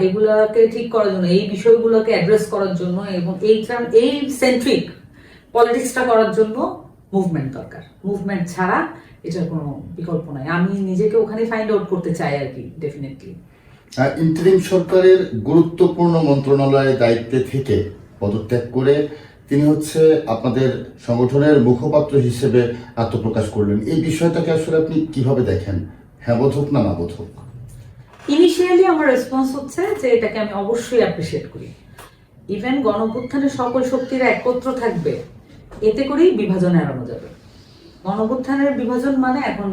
এগুলাকে ঠিক করার জন্য, এই বিষয়গুলোকে অ্যাড্রেস করার জন্য এবং এই সেন্ট্রিক পলিটিক্সটা করার জন্য মুভমেন্ট দরকার। মুভমেন্ট ছাড়া এটার কোনো বিকল্প নাই। আমি নিজেকে ওখানে ফাইন্ড আউট করতে চাই আর কি, ডেফিনেটলি। ইন্টারিম সরকারের গুরুত্বপূর্ণ মন্ত্রণালয়ের দায়িত্বে থেকে পদত্যাগ করে তিনি হচ্ছে আপনাদের সংগঠনের মুখপাত্র হিসেবে আত্মপ্রকাশ করলেন। এই বিষয়টাকে আসলে আপনি কিভাবে দেখেন? হ্যাঁ বোধক না বোধক? ইনিশিয়াল ইনিশিয়ালি আমার রেসপন্স হচ্ছে যে এটাকে আমি অবশ্যই অ্যাপ্রিসিয়েট করি। ইভেন গণঅভ্যুত্থানের সকল শক্তিরা একত্র থাকবে, এতে করেই বিভাজন এড়ানো যাবে। গণঅভ্যুত্থানের বিভাজন মানে এখন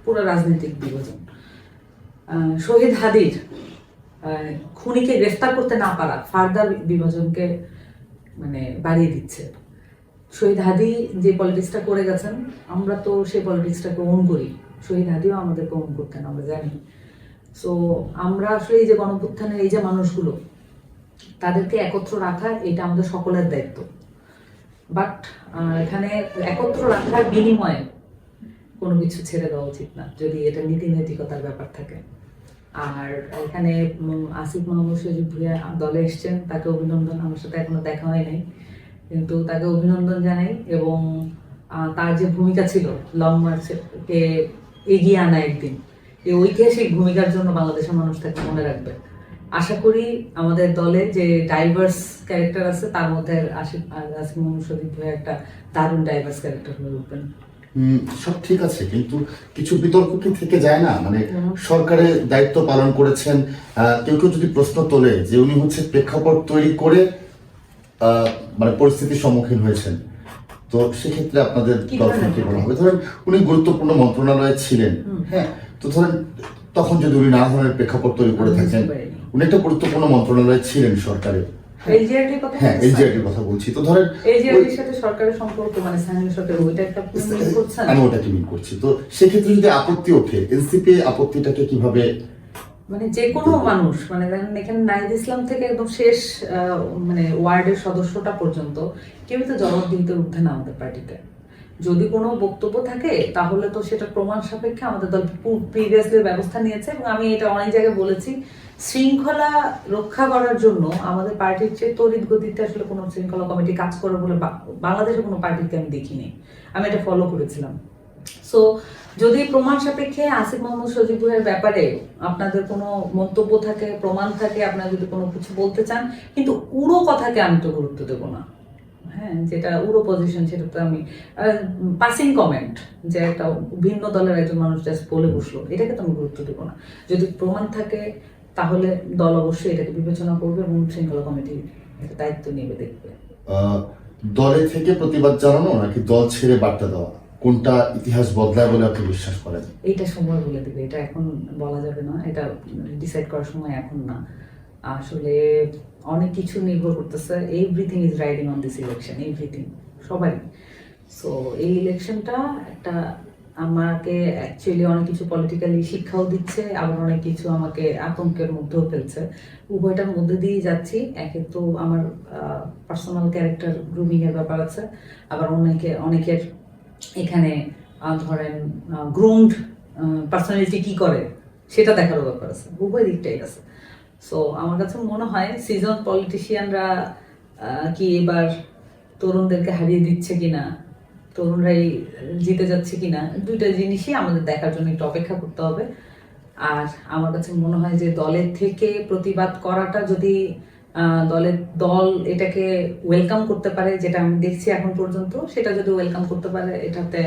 পুরো রাজনৈতিক বিভাজন। শহীদ হাদির খুনিকে গ্রেফতার করতে না পারা ফার্দার বিভাজনকে মানে বাড়িয়ে দিচ্ছে। শহীদ হাদি যে পলিটিক্সটা করে গেছেন, আমরা তো সেই পলিটিক্সটাকে ওন করি, শহীদ হাদিও আমাদেরকে ওন করতেন, আমরা জানি। সো আমরা আসলে এই যে গণঅভ্যুত্থানের এই যে মানুষগুলো, তাদেরকে একত্র রাখা এটা আমাদের সকলের দায়িত্ব। বাট এখানে একত্র রাখার বিনিময়ে কোনো কিছু ছেড়ে দেওয়া উচিত না, যদি এটা নীতি নৈতিকতার ব্যাপার থাকে। আর এখানে আসিফ মাহমুদ সজীব ভুঁইয়া দলে এসছেন, তাকে অভিনন্দন। আমার সাথে এখনো দেখা হয় নাই, কিন্তু তাকে অভিনন্দন জানাই। এবং তার যে ভূমিকা ছিল লং মার্চকে এগিয়ে আনা একদিন, এই ঐতিহাসিক ভূমিকার জন্য বাংলাদেশের মানুষ তাকে মনে রাখবে। আশা করি আমাদের দলে যে ডাইভার্স ক্যারেক্টার আছে তার মধ্যে আসিফ মাহমুদ সজীব ভুঁইয়া একটা দারুণ ডাইভার্স ক্যারেক্টার হয়ে উঠবেন। সব ঠিক আছে, কিন্তু কিছু বিতর্ক কি থেকে যায় না? মানে সরকারের দায়িত্ব পালন করেছেন, কেউ কেউ যদি প্রশ্ন তোলে যে উনি হচ্ছে প্রেক্ষাপট তৈরি করে মানে পরিস্থিতির সম্মুখীন হয়েছেন, তো সেক্ষেত্রে আপনাদের দল থেকে বলা হবে ধরেন উনি গুরুত্বপূর্ণ মন্ত্রণালয়ে ছিলেন, হ্যাঁ, তো ধরেন তখন যদি উনি নানা ধরনের প্রেক্ষাপট তৈরি করে থাকেন, উনি একটা গুরুত্বপূর্ণ মন্ত্রণালয়ে ছিলেন সরকারের, হ্যাঁ এলজিআরটির কথা বলছি, তো ধরেন এলজিআরটির সাথে সরকারের সম্পর্ক মানে স্থানীয় সরকার ওইটা একটা মিল করছে না, আমি ওটাকে মিল করছি। তো সেক্ষেত্রে যদি আপত্তি ওঠে, এনসিপি আপত্তিটাকে কিভাবে, মানে যে কোনো মানুষ, মানে এখানে নাহিদ ইসলাম থেকে একদম শেষ মানে ওয়ার্ডের সদস্যটা পর্যন্ত কেউ তো জবাবদিহিতার ঊর্ধ্বে না আমাদের পার্টিতে। যদি কোনো বক্তব্য থাকে তাহলে তো সেটা প্রমাণ সাপেক্ষে আমাদের দল প্রিভিয়াসলি ব্যবস্থা নিয়েছে। এবং আমি এটা অনেক জায়গায় বলেছি, শৃঙ্খলা রক্ষা করার জন্য আমাদের পার্টির চেয়ে তড়িৎ গতিতে আসলে কোনো শৃঙ্খলা কমিটি কাজ করে বলে বাংলাদেশের কোনো পার্টিকে আমি দেখিনি, আমি এটা ফলো করেছিলাম। সো যদি প্রমাণ সাপেক্ষে আসিফ মাহমুদ সজীব ভুঁইয়ার ব্যাপারে আপনাদের কোনো মন্তব্য থাকে, প্রমাণ থাকে, আপনারা যদি কোনো কিছু বলতে চান, কিন্তু উড়ো কথাকে আমি তো গুরুত্ব দেবো না। হ্যাঁ, যেটা উড়ো পজিশন সেটা তো আমি পাসিং কমেন্ট, যে একটা ভিন্ন দলের একজন মানুষ জাস্ট বলে বসলো, এটাকে তো আমি গুরুত্ব দেবো না। যদি প্রমাণ থাকে তাহলে দল অবশ্যই এটাকে বিবেচনা করবে এবং শৃঙ্খলা কমিটি এটা দায়িত্ব নেবে, দেখবে। দলে থেকে প্রতিবাদ জানানো নাকি দল ছেড়ে বার্তা দেওয়া, কোনটা ইতিহাস বদলায় বলে আপনি বিশ্বাস করেন? এইটা সময় বলে দেবে, এটা এখন বলা যাবে না, এটা ডিসাইড করার সময় এখন না। আসলে অনেক কিছু নির্ভর করতেছে, everything is riding on this election, everything, সবারই। সো এই ইলেকশনটা একটা আমাকে অ্যাকচুয়ালি অনেক কিছু পলিটিক্যালি শিক্ষাও দিচ্ছে, আবার অনেক কিছু আমাকে আতঙ্কের মধ্যেও ফেলছে। উভয়টার মধ্যে দিয়েই যাচ্ছি। একে তো আমার পার্সোনাল ক্যারেক্টার গ্রুমিং এর ব্যাপার আছে, আবার অনেকের এখানে ধরেন গ্রুমড পার্সোনালিটি কি করে সেটা দেখারও ব্যাপার আছে, উভয় দিকটাই আছে। সো আমার কাছে মনে হয় সিজন পলিটিশিয়ানরা কি এবার তরুণদেরকে হারিয়ে দিচ্ছে কিনা, তরুণরাই জিতে যাচ্ছে কিনা, দুইটা জিনিসই আমাদের দেখার জন্য একটু অপেক্ষা করতে হবে। আর আমার কাছে মনে হয় যে দলের থেকে প্রতিবাদ করাটা যদি দল এটাকে ওয়েলকাম করতে পারে, যেটা আমি দেখছি এখন পর্যন্ত, সেটা যদি ওয়েলকাম করতে পারে, এটাতে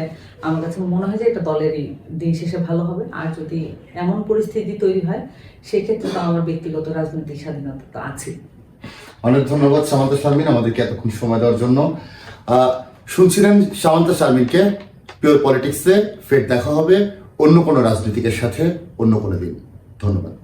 আমার কাছে মনে হয় যে এটা দলেরই দিন শেষে ভালো হবে। আর যদি এমন পরিস্থিতি তৈরি হয় সেক্ষেত্রে তো আমার ব্যক্তিগত রাজনৈতিক স্বাধীনতা তো আছে। অনেক ধন্যবাদ সামান্তা শারমিন আমাদেরকে এতক্ষণ সময় দেওয়ার জন্য। শুনছিলেন সামান্তা শারমিনকে। পিওর পলিটিক্সে ফের দেখা হবে অন্য কোনো রাজনীতিকের সাথে অন্য কোনো দিন। ধন্যবাদ।